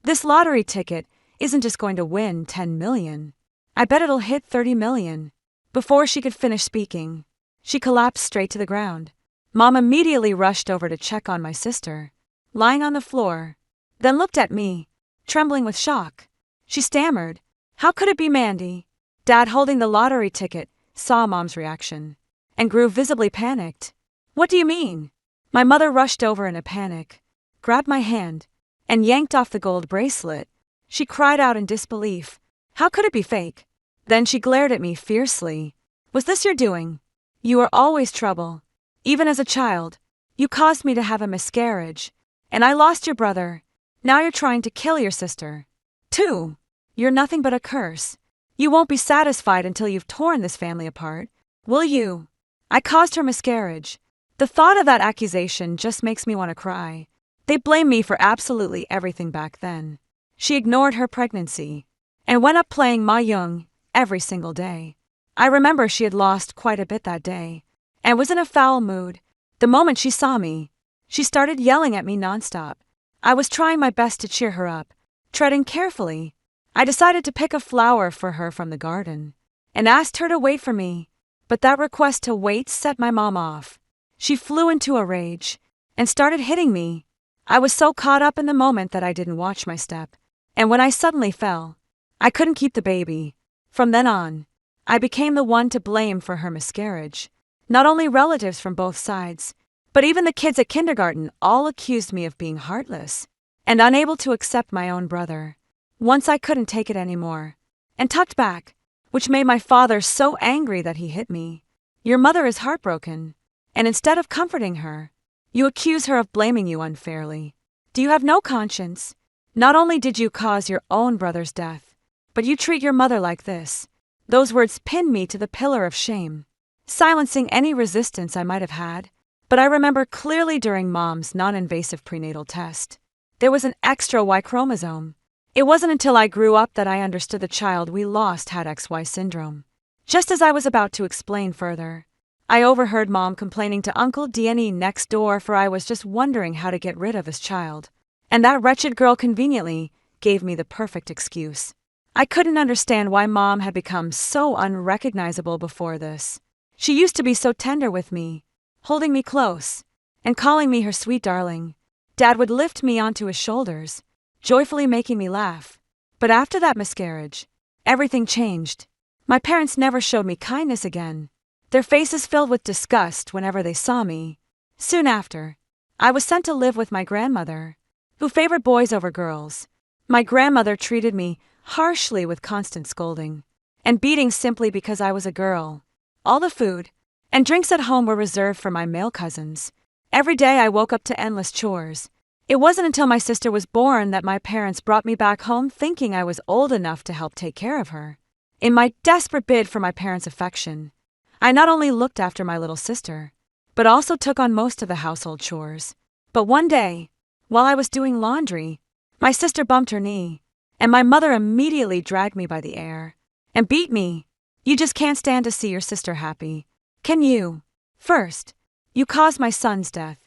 "This lottery ticket isn't just going to win $10 million. I bet it'll hit $30 million. Before she could finish speaking, she collapsed straight to the ground. Mom immediately rushed over to check on my sister, lying on the floor, then looked at me, trembling with shock. She stammered, "How could it be Mandy?" Dad, holding the lottery ticket, saw Mom's reaction and grew visibly panicked. "What do you mean?" My mother rushed over in a panic, grabbed my hand, and yanked off the gold bracelet. She cried out in disbelief, "How could it be fake?" Then she glared at me fiercely. "Was this your doing? You are always trouble. Even as a child, you caused me to have a miscarriage, and I lost your brother. Now you're trying to kill your sister. 2. You're nothing but a curse. You won't be satisfied until you've torn this family apart, will you? I caused her miscarriage. The thought of that accusation just makes me want to cry. They blamed me for absolutely everything back then. She ignored her pregnancy and went up playing mahjong every single day. I remember she had lost quite a bit that day and was in a foul mood. The moment she saw me, she started yelling at me nonstop. I was trying my best to cheer her up, treading carefully. I decided to pick a flower for her from the garden and asked her to wait for me, but that request to wait set my mom off. She flew into a rage and started hitting me. I was so caught up in the moment that I didn't watch my step, and when I suddenly fell, I couldn't keep the baby. From then on, I became the one to blame for her miscarriage. Not only relatives from both sides, but even the kids at kindergarten all accused me of being heartless and unable to accept my own brother. Once I couldn't take it anymore and tucked back, which made my father so angry that he hit me. Your mother is heartbroken, and instead of comforting her, you accuse her of blaming you unfairly. Do you have no conscience? Not only did you cause your own brother's death, but you treat your mother like this. Those words pinned me to the pillar of shame, silencing any resistance I might have had. But I remember clearly during Mom's non-invasive prenatal test, there was an extra Y chromosome. It wasn't until I grew up that I understood the child we lost had XY syndrome. Just as I was about to explain further, I overheard Mom complaining to Uncle Danny next door for I was just wondering how to get rid of this child. And that wretched girl conveniently gave me the perfect excuse. I couldn't understand why Mom had become so unrecognizable before this. She used to be so tender with me, holding me close and calling me her sweet darling. Dad would lift me onto his shoulders, joyfully making me laugh. But after that miscarriage, everything changed. My parents never showed me kindness again. Their faces filled with disgust whenever they saw me. Soon after, I was sent to live with my grandmother, who favored boys over girls. My grandmother treated me harshly with constant scolding and beating simply because I was a girl. All the food and drinks at home were reserved for my male cousins. Every day I woke up to endless chores. It wasn't until my sister was born that my parents brought me back home thinking I was old enough to help take care of her. In my desperate bid for my parents' affection, I not only looked after my little sister, but also took on most of the household chores. But one day, while I was doing laundry, my sister bumped her knee, and my mother immediately dragged me by the hair and beat me. You just can't stand to see your sister happy, can you? First, you caused my son's death,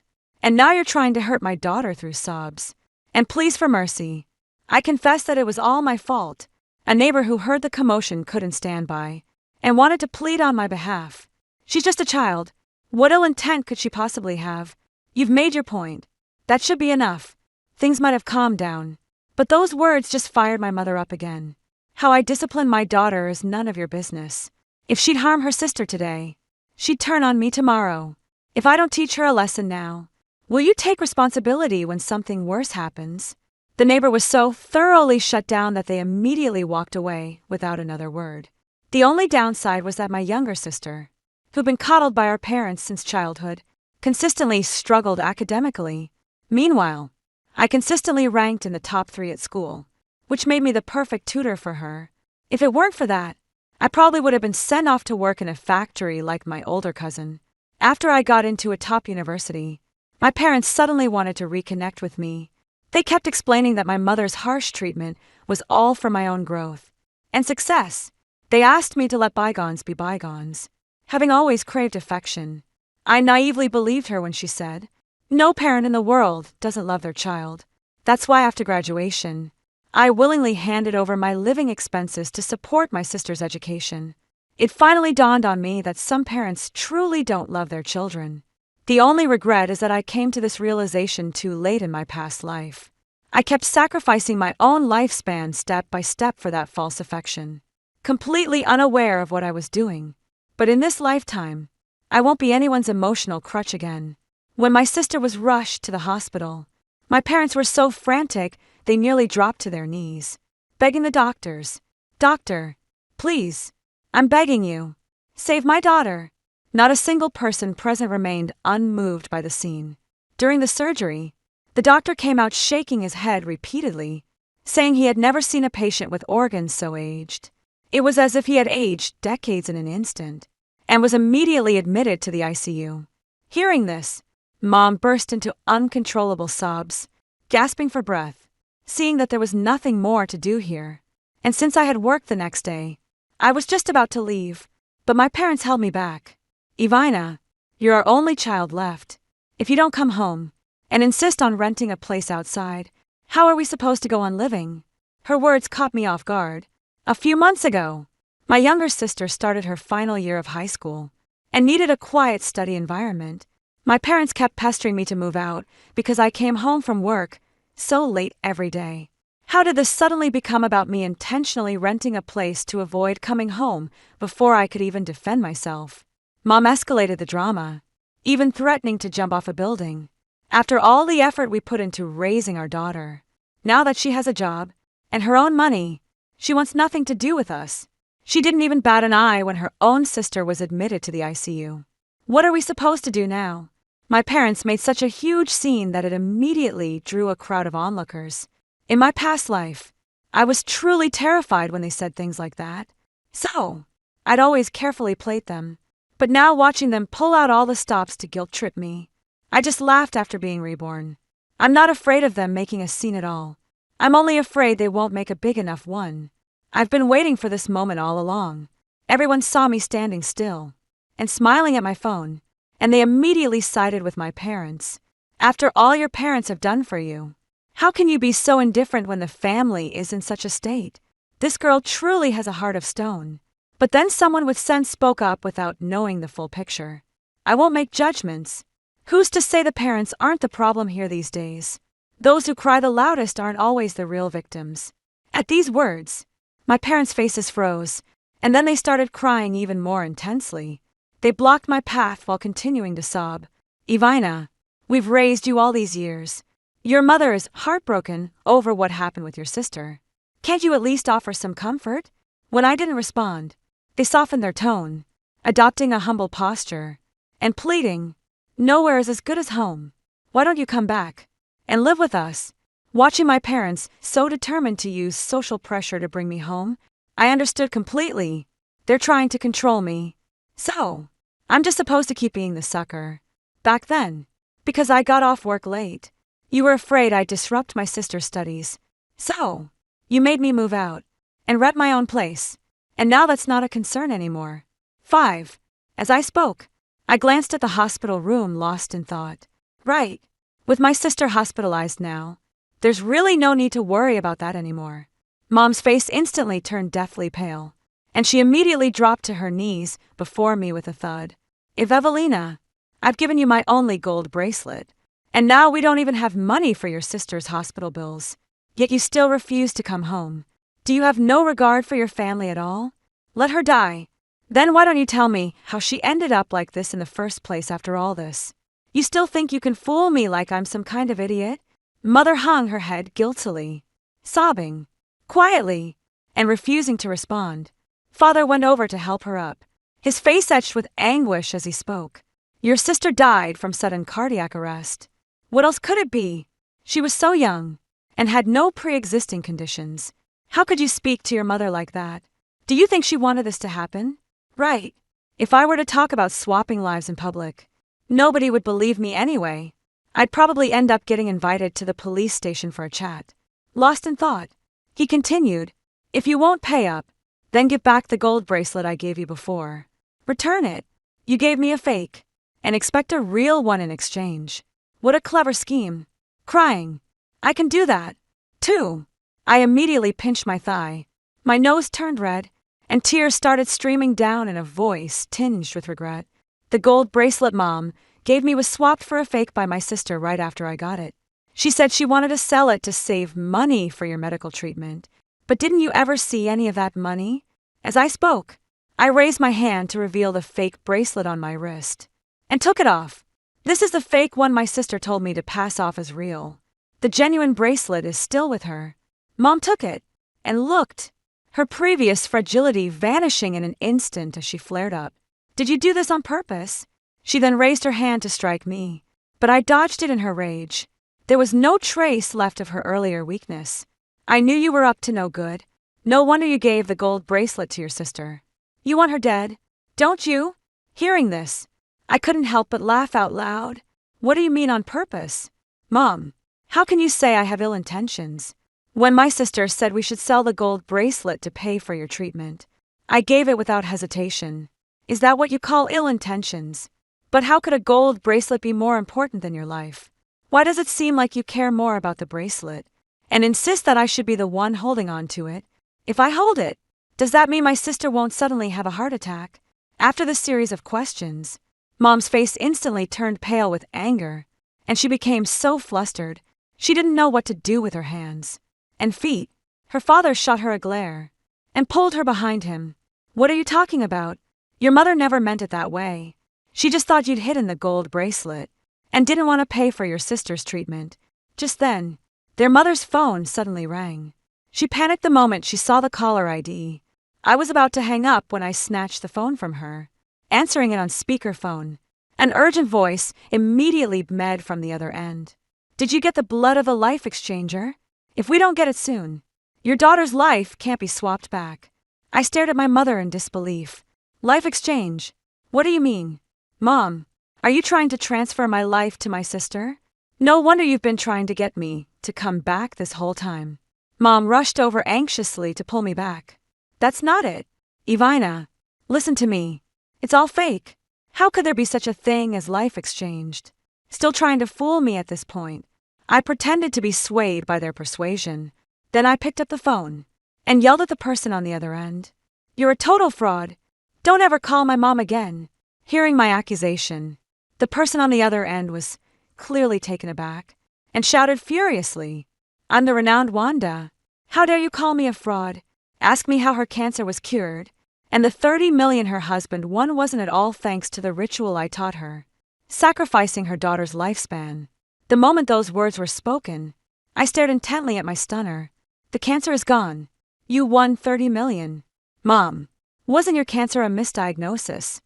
and now you're trying to hurt my daughter through sobs. And please for mercy, I confess that it was all my fault. A neighbor who heard the commotion couldn't stand by and wanted to plead on my behalf. She's just a child. What ill intent could she possibly have? You've made your point. That should be enough. Things might have calmed down, but those words just fired my mother up again. How I discipline my daughter is none of your business. If she'd harm her sister today, she'd turn on me tomorrow. If I don't teach her a lesson now, will you take responsibility when something worse happens? The neighbor was so thoroughly shut down that they immediately walked away without another word. The only downside was that my younger sister, who'd been coddled by our parents since childhood, consistently struggled academically. Meanwhile, I consistently ranked in the top 3 at school, which made me the perfect tutor for her. If it weren't for that, I probably would have been sent off to work in a factory like my older cousin. After I got into a top university, my parents suddenly wanted to reconnect with me. They kept explaining that my mother's harsh treatment was all for my own growth and success. They asked me to let bygones be bygones. Having always craved affection, I naively believed her when she said, "No parent in the world doesn't love their child." That's why after graduation, I willingly handed over my living expenses to support my sister's education. It finally dawned on me that some parents truly don't love their children. The only regret is that I came to this realization too late in my past life. I kept sacrificing my own lifespan step by step for that false affection, completely unaware of what I was doing. But in this lifetime, I won't be anyone's emotional crutch again. When my sister was rushed to the hospital, my parents were so frantic they nearly dropped to their knees, begging the doctors, "Doctor, please, I'm begging you, save my daughter." Not a single person present remained unmoved by the scene. During the surgery, The doctor came out shaking his head repeatedly, saying he had never seen a patient with organs so aged. It was as if he had aged decades in an instant, and was immediately admitted to the ICU. Hearing this, Mom burst into uncontrollable sobs, gasping for breath, seeing that there was nothing more to do here. And since I had work the next day, I was just about to leave, but my parents held me back. "Ivana, you're our only child left. If you don't come home and insist on renting a place outside, how are we supposed to go on living?" Her words caught me off guard. A few months ago, my younger sister started her final year of high school and needed a quiet study environment. My parents kept pestering me to move out because I came home from work so late every day. How did this suddenly become about me intentionally renting a place to avoid coming home before I could even defend myself? Mom escalated the drama, even threatening to jump off a building. After all the effort we put into raising our daughter, now that she has a job and her own money, she wants nothing to do with us. She didn't even bat an eye when her own sister was admitted to the ICU. What are we supposed to do now? My parents made such a huge scene that it immediately drew a crowd of onlookers. In my past life, I was truly terrified when they said things like that. So, I'd always carefully played them. But now watching them pull out all the stops to guilt-trip me, I just laughed after being reborn. I'm not afraid of them making a scene at all. I'm only afraid they won't make a big enough one. I've been waiting for this moment all along. Everyone saw me standing still and smiling at my phone, and they immediately sided with my parents. After all your parents have done for you, how can you be so indifferent when the family is in such a state? This girl truly has a heart of stone. But then someone with sense spoke up without knowing the full picture. I won't make judgments. Who's to say the parents aren't the problem here these days? Those who cry the loudest aren't always the real victims. At these words, my parents' faces froze, and then they started crying even more intensely. They blocked my path while continuing to sob. "Ivana, we've raised you all these years. Your mother is heartbroken over what happened with your sister. Can't you at least offer some comfort?" When I didn't respond, they softened their tone, adopting a humble posture, and pleading, "Nowhere is as good as home. Why don't you come back and live with us?" Watching my parents so determined to use social pressure to bring me home, I understood completely. They're trying to control me. So, I'm just supposed to keep being the sucker. Back then, because I got off work late, you were afraid I'd disrupt my sister's studies. So, you made me move out and rent my own place, and now that's not a concern anymore. 5. As I spoke, I glanced at the hospital room lost in thought. Right. With my sister hospitalized now, there's really no need to worry about that anymore. Mom's face instantly turned deathly pale, and she immediately dropped to her knees before me with a thud. "Evelina, I've given you my only gold bracelet, and now we don't even have money for your sister's hospital bills, yet you still refuse to come home. Do you have no regard for your family at all? Let her die. Then why don't you tell me how she ended up like this in the first place after all this? You still think you can fool me like I'm some kind of idiot?" Mother hung her head guiltily, sobbing quietly, and refusing to respond. Father went over to help her up, his face etched with anguish as he spoke. "Your sister died from sudden cardiac arrest. What else could it be? She was so young and had no pre-existing conditions. How could you speak to your mother like that? Do you think she wanted this to happen? Right. If I were to talk about swapping lives in public, nobody would believe me anyway. I'd probably end up getting invited to the police station for a chat." Lost in thought, he continued, "If you won't pay up, then give back the gold bracelet I gave you before. Return it. You gave me a fake, and expect a real one in exchange. What a clever scheme." Crying, "I can do that, too." I immediately pinched my thigh. My nose turned red, and tears started streaming down in a voice tinged with regret. "The gold bracelet Mom gave me was swapped for a fake by my sister right after I got it. She said she wanted to sell it to save money for your medical treatment. But didn't you ever see any of that money?" As I spoke, I raised my hand to reveal the fake bracelet on my wrist, and took it off. "This is the fake one my sister told me to pass off as real. The genuine bracelet is still with her." Mom took it and looked, her previous fragility vanishing in an instant as she flared up. "Did you do this on purpose?" She then raised her hand to strike me, but I dodged it in her rage. There was no trace left of her earlier weakness. I knew you were up to no good. No wonder you gave the gold bracelet to your sister. You want her dead, don't you? Hearing this, I couldn't help but laugh out loud. What do you mean on purpose? Mom, how can you say I have ill intentions? When my sister said we should sell the gold bracelet to pay for your treatment, I gave it without hesitation. Is that what you call ill intentions? But how could a gold bracelet be more important than your life? Why does it seem like you care more about the bracelet and insist that I should be the one holding on to it? If I hold it, does that mean my sister won't suddenly have a heart attack? After the series of questions, Mom's face instantly turned pale with anger, and she became so flustered, she didn't know what to do with her hands and feet. Her father shot her a glare and pulled her behind him. What are you talking about? Your mother never meant it that way. She just thought you'd hidden the gold bracelet and didn't want to pay for your sister's treatment. Just then, their mother's phone suddenly rang. She panicked the moment she saw the caller ID. I was about to hang up when I snatched the phone from her, answering it on speakerphone. An urgent voice immediately met from the other end. Did you get the blood of the life exchanger? If we don't get it soon, your daughter's life can't be swapped back. I stared at my mother in disbelief. Life exchange? What do you mean? Mom, are you trying to transfer my life to my sister? No wonder you've been trying to get me to come back this whole time. Mom rushed over anxiously to pull me back. That's not it. Ivana, listen to me. It's all fake. How could there be such a thing as life exchanged? Still trying to fool me at this point. I pretended to be swayed by their persuasion. Then I picked up the phone and yelled at the person on the other end. You're a total fraud. Don't ever call my mom again. Hearing my accusation, the person on the other end was clearly taken aback and shouted furiously, I'm the renowned Wanda. How dare you call me a fraud? Ask me how her cancer was cured, and the 30 million her husband won wasn't at all thanks to the ritual I taught her, sacrificing her daughter's lifespan. The moment those words were spoken, I stared intently at my stunner. The cancer is gone. You won 30 million. Mom, wasn't your cancer a misdiagnosis?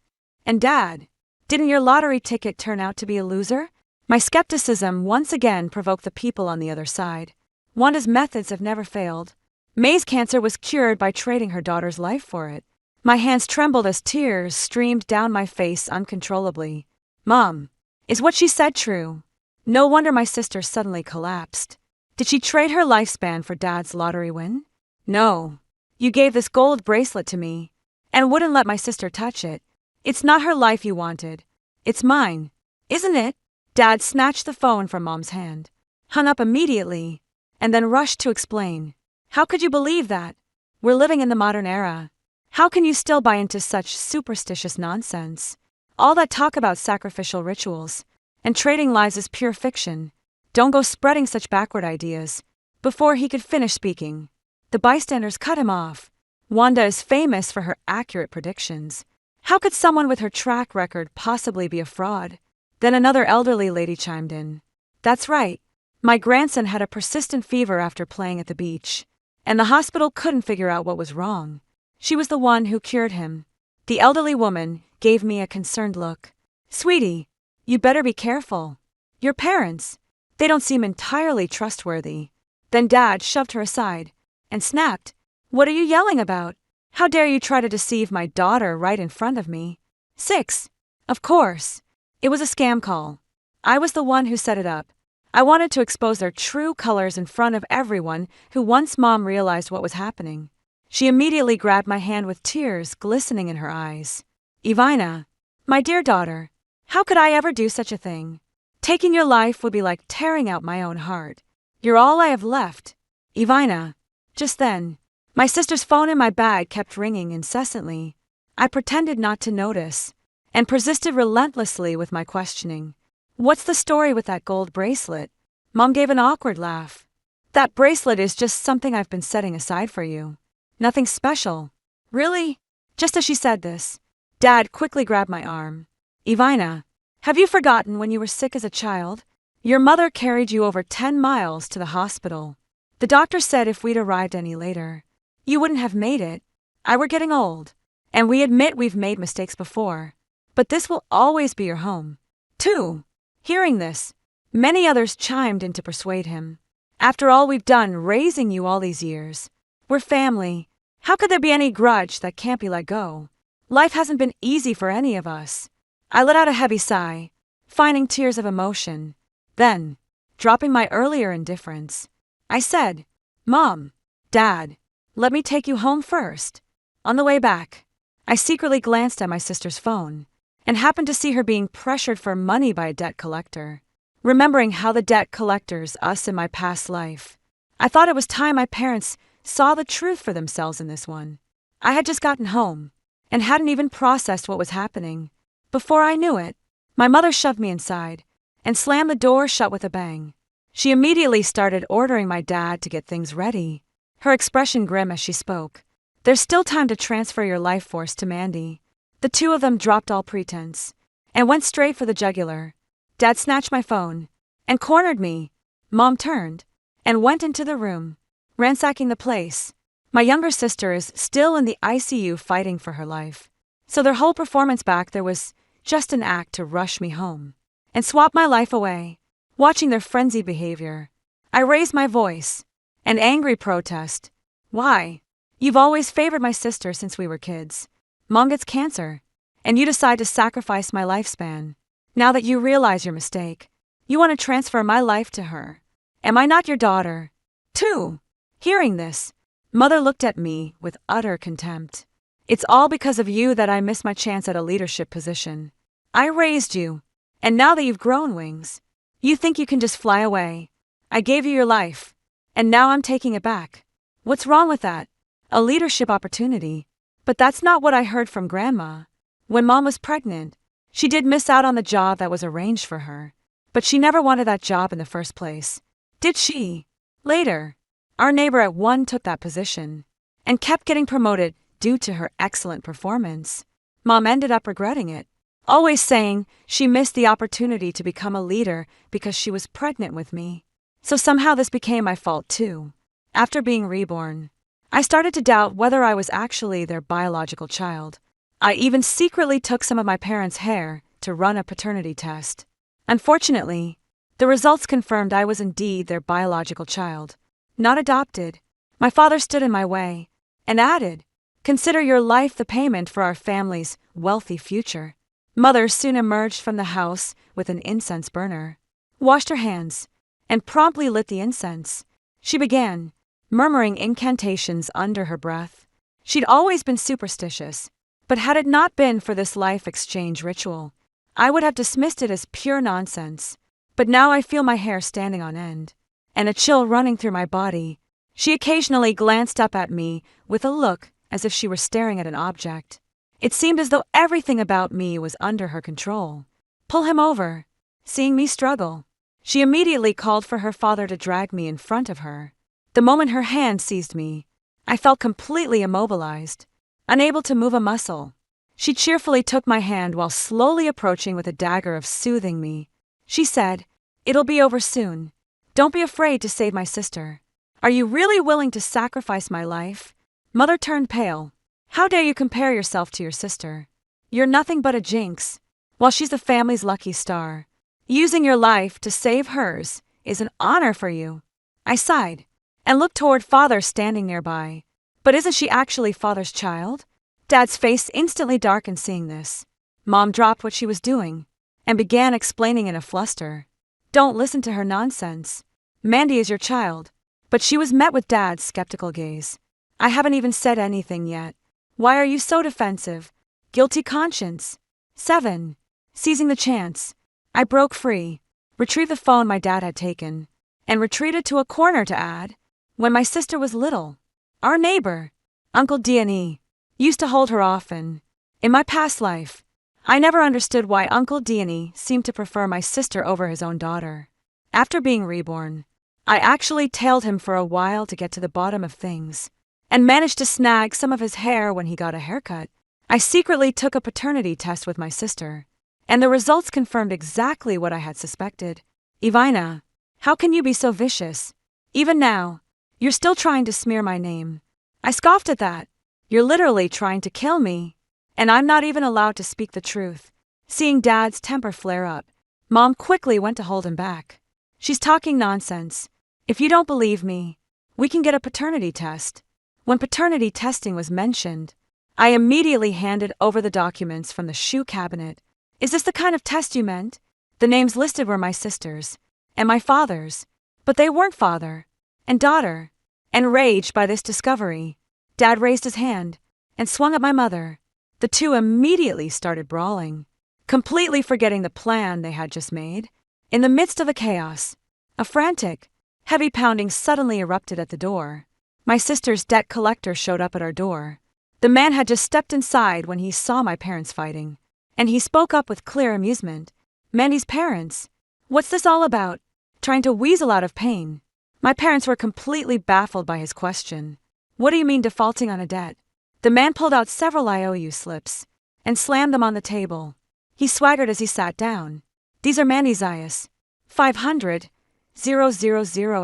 And Dad, didn't your lottery ticket turn out to be a loser? My skepticism once again provoked the people on the other side. Wanda's methods have never failed. May's cancer was cured by trading her daughter's life for it. My hands trembled as tears streamed down my face uncontrollably. Mom, is what she said true? No wonder my sister suddenly collapsed. Did she trade her lifespan for Dad's lottery win? No. You gave this gold bracelet to me and wouldn't let my sister touch it. It's not her life you wanted. It's mine, isn't it? Dad snatched the phone from Mom's hand, hung up immediately, and then rushed to explain. How could you believe that? We're living in the modern era. How can you still buy into such superstitious nonsense? All that talk about sacrificial rituals and trading lives is pure fiction. Don't go spreading such backward ideas. Before he could finish speaking, the bystanders cut him off. Wanda is famous for her accurate predictions. How could someone with her track record possibly be a fraud? Then another elderly lady chimed in. That's right. My grandson had a persistent fever after playing at the beach, and the hospital couldn't figure out what was wrong. She was the one who cured him. The elderly woman gave me a concerned look. Sweetie, you better be careful. Your parents, they don't seem entirely trustworthy. Then Dad shoved her aside and snapped. What are you yelling about? How dare you try to deceive my daughter right in front of me? 6. Of course. It was a scam call. I was the one who set it up. I wanted to expose their true colors in front of everyone who once Mom realized what was happening. She immediately grabbed my hand with tears glistening in her eyes. Ivana, my dear daughter, how could I ever do such a thing? Taking your life would be like tearing out my own heart. You're all I have left. Ivana. Just then, my sister's phone in my bag kept ringing incessantly. I pretended not to notice and persisted relentlessly with my questioning. What's the story with that gold bracelet? Mom gave an awkward laugh. That bracelet is just something I've been setting aside for you. Nothing special. Really? Just as she said this, Dad quickly grabbed my arm. Ivana, have you forgotten when you were sick as a child? Your mother carried you over 10 miles to the hospital. The doctor said if we'd arrived any later, you wouldn't have made it. We're getting old, and we admit we've made mistakes before. But this will always be your home. 2. Hearing this, Many others chimed in to persuade him. After all we've done raising you all these years, we're family. How could there be any grudge that can't be let go? Life hasn't been easy for any of us. I let out a heavy sigh, finding tears of emotion. Then, dropping my earlier indifference, I said, Mom, Dad, let me take you home first. On the way back, I secretly glanced at my sister's phone and happened to see her being pressured for money by a debt collector. Remembering how the debt collectors us in my past life, I thought it was time my parents saw the truth for themselves in this one. I had just gotten home and hadn't even processed what was happening. Before I knew it, my mother shoved me inside and slammed the door shut with a bang. She immediately started ordering my dad to get things ready, her expression grim as she spoke. There's still time to transfer your life force to Mandy. The two of them dropped all pretense and went straight for the jugular. Dad snatched my phone and cornered me. Mom turned and went into the room, ransacking the place. My younger sister is still in the ICU fighting for her life, so their whole performance back there was just an act to rush me home and swap my life away. Watching their frenzied behavior, I raised my voice, an angry protest. Why? You've always favored my sister since we were kids. Mom gets cancer, and you decide to sacrifice my lifespan. Now that you realize your mistake, you want to transfer my life to her. Am I not your daughter? 2. Hearing this, Mother looked at me with utter contempt. It's all because of you that I missed my chance at a leadership position. I raised you, and now that you've grown wings, you think you can just fly away. I gave you your life, and now I'm taking it back. What's wrong with that? A leadership opportunity. But that's not what I heard from Grandma. When Mom was pregnant, she did miss out on the job that was arranged for her, but she never wanted that job in the first place, did she? Later, our neighbor at 1 took that position and kept getting promoted due to her excellent performance. Mom ended up regretting it, always saying she missed the opportunity to become a leader because she was pregnant with me. So somehow this became my fault too. After being reborn, I started to doubt whether I was actually their biological child. I even secretly took some of my parents' hair to run a paternity test. Unfortunately, the results confirmed I was indeed their biological child, not adopted. My father stood in my way and added, "Consider your life the payment for our family's wealthy future." Mother soon emerged from the house with an incense burner, washed her hands, and promptly lit the incense. She began, murmuring incantations under her breath. She'd always been superstitious, but had it not been for this life exchange ritual, I would have dismissed it as pure nonsense. But now I feel my hair standing on end, and a chill running through my body. She occasionally glanced up at me with a look as if she were staring at an object. It seemed as though everything about me was under her control. Pull him over. Seeing me struggle, she immediately called for her father to drag me in front of her. The moment her hand seized me, I felt completely immobilized, unable to move a muscle. She cheerfully took my hand while slowly approaching with a dagger of soothing me. She said, "It'll be over soon. Don't be afraid to save my sister. Are you really willing to sacrifice my life?" Mother turned pale. "How dare you compare yourself to your sister? You're nothing but a jinx, while she's the family's lucky star. Using your life to save hers is an honor for you." I sighed and looked toward Father standing nearby. But isn't she actually Father's child? Dad's face instantly darkened seeing this. Mom dropped what she was doing and began explaining in a fluster. "Don't listen to her nonsense. Mandy is your child." But she was met with Dad's skeptical gaze. "I haven't even said anything yet. Why are you so defensive? Guilty conscience." 7. Seizing the chance, I broke free, retrieved the phone my dad had taken, and retreated to a corner to add, "When my sister was little, our neighbor, Uncle D&E, used to hold her often. In my past life, I never understood why Uncle D&E seemed to prefer my sister over his own daughter. After being reborn, I actually tailed him for a while to get to the bottom of things, and managed to snag some of his hair when he got a haircut. I secretly took a paternity test with my sister, and the results confirmed exactly what I had suspected. Ivina, how can you be so vicious? Even now, you're still trying to smear my name." I scoffed at that. "You're literally trying to kill me, and I'm not even allowed to speak the truth." Seeing Dad's temper flare up, Mom quickly went to hold him back. She's talking nonsense. If you don't believe me, we can get a paternity test. When paternity testing was mentioned, I immediately handed over the documents from the shoe cabinet. Is this the kind of test you meant? The names listed were my sister's and my father's, but they weren't father and daughter. Enraged by this discovery, Dad raised his hand and swung at my mother. The two immediately started brawling, completely forgetting the plan they had just made. In the midst of the chaos, a frantic, heavy pounding suddenly erupted at the door. My sister's debt collector showed up at our door. The man had just stepped inside when he saw my parents fighting, and he spoke up with clear amusement. Mandy's parents? What's this all about? Trying to weasel out of pain. My parents were completely baffled by his question. What do you mean defaulting on a debt? The man pulled out several IOU slips and slammed them on the table. He swaggered as he sat down. These are Mandy's IOUs. 500,000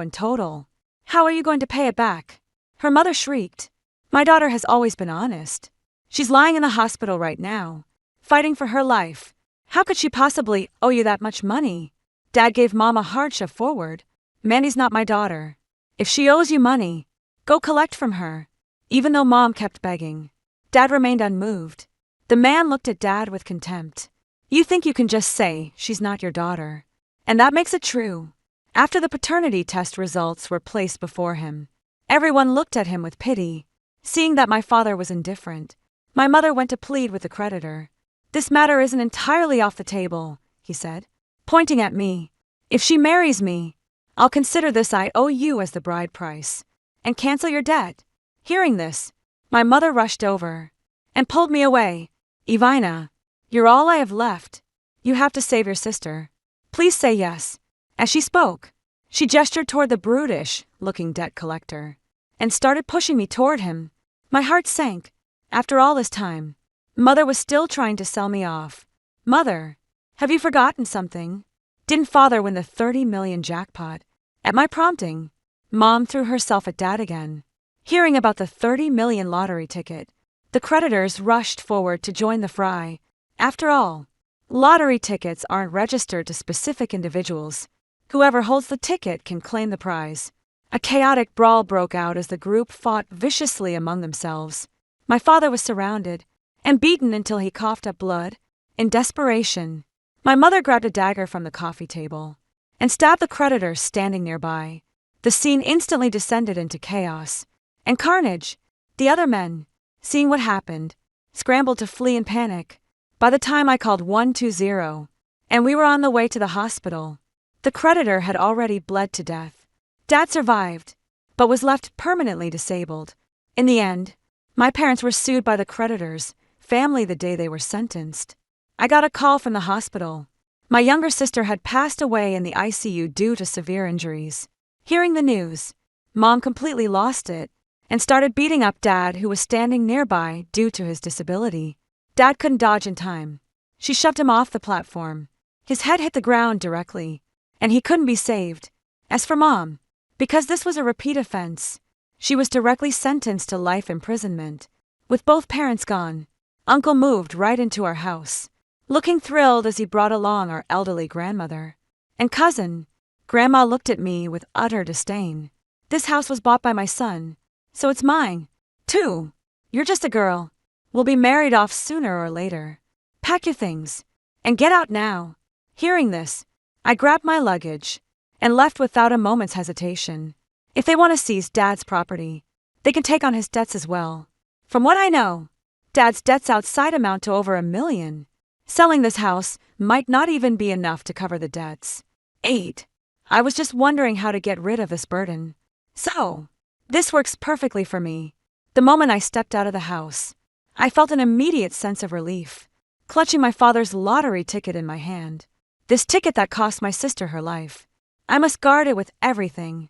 in total. How are you going to pay it back? Her mother shrieked. My daughter has always been honest. She's lying in the hospital right now, fighting for her life. How could she possibly owe you that much money? Dad gave Mom a hard shove forward. Mandy's not my daughter. If she owes you money, go collect from her. Even though Mom kept begging, Dad remained unmoved. The man looked at Dad with contempt. You think you can just say she's not your daughter, and that makes it true. After the paternity test results were placed before him, everyone looked at him with pity. Seeing that my father was indifferent, my mother went to plead with the creditor. This matter isn't entirely off the table, he said, pointing at me. If she marries me, I'll consider this IOU as the bride price and cancel your debt. Hearing this, my mother rushed over and pulled me away. Ivana, you're all I have left. You have to save your sister. Please say yes. As she spoke, she gestured toward the brutish-looking debt collector and started pushing me toward him. My heart sank. After all this time, Mother was still trying to sell me off. Mother, have you forgotten something? Didn't Father win the 30 million jackpot? At my prompting, Mom threw herself at Dad again. Hearing about the 30 million lottery ticket, the creditors rushed forward to join the fray. After all, lottery tickets aren't registered to specific individuals. Whoever holds the ticket can claim the prize. A chaotic brawl broke out as the group fought viciously among themselves. My father was surrounded and beaten until he coughed up blood. In desperation, my mother grabbed a dagger from the coffee table and stabbed the creditor standing nearby. The scene instantly descended into chaos and carnage. The other men, seeing what happened, scrambled to flee in panic. By the time I called 120 and we were on the way to the hospital, the creditor had already bled to death. Dad survived, but was left permanently disabled. In the end, my parents were sued by the creditor's family the day they were sentenced. I got a call from the hospital. My younger sister had passed away in the ICU due to severe injuries. Hearing the news, Mom completely lost it and started beating up Dad, who was standing nearby due to his disability. Dad couldn't dodge in time. She shoved him off the platform. His head hit the ground directly, and he couldn't be saved. As for Mom, because this was a repeat offense, she was directly sentenced to life imprisonment. With both parents gone, Uncle moved right into our house, looking thrilled as he brought along our elderly grandmother. And cousin, Grandma looked at me with utter disdain. This house was bought by my son, so it's mine, too. You're just a girl. We'll be married off sooner or later. Pack your things and get out now. Hearing this, I grabbed my luggage and left without a moment's hesitation. If they want to seize Dad's property, they can take on his debts as well. From what I know, Dad's debts outside amount to over $1 million. Selling this house might not even be enough to cover the debts. 8. I was just wondering how to get rid of this burden. So, this works perfectly for me. The moment I stepped out of the house, I felt an immediate sense of relief, clutching my father's lottery ticket in my hand. This ticket that cost my sister her life. I must guard it with everything.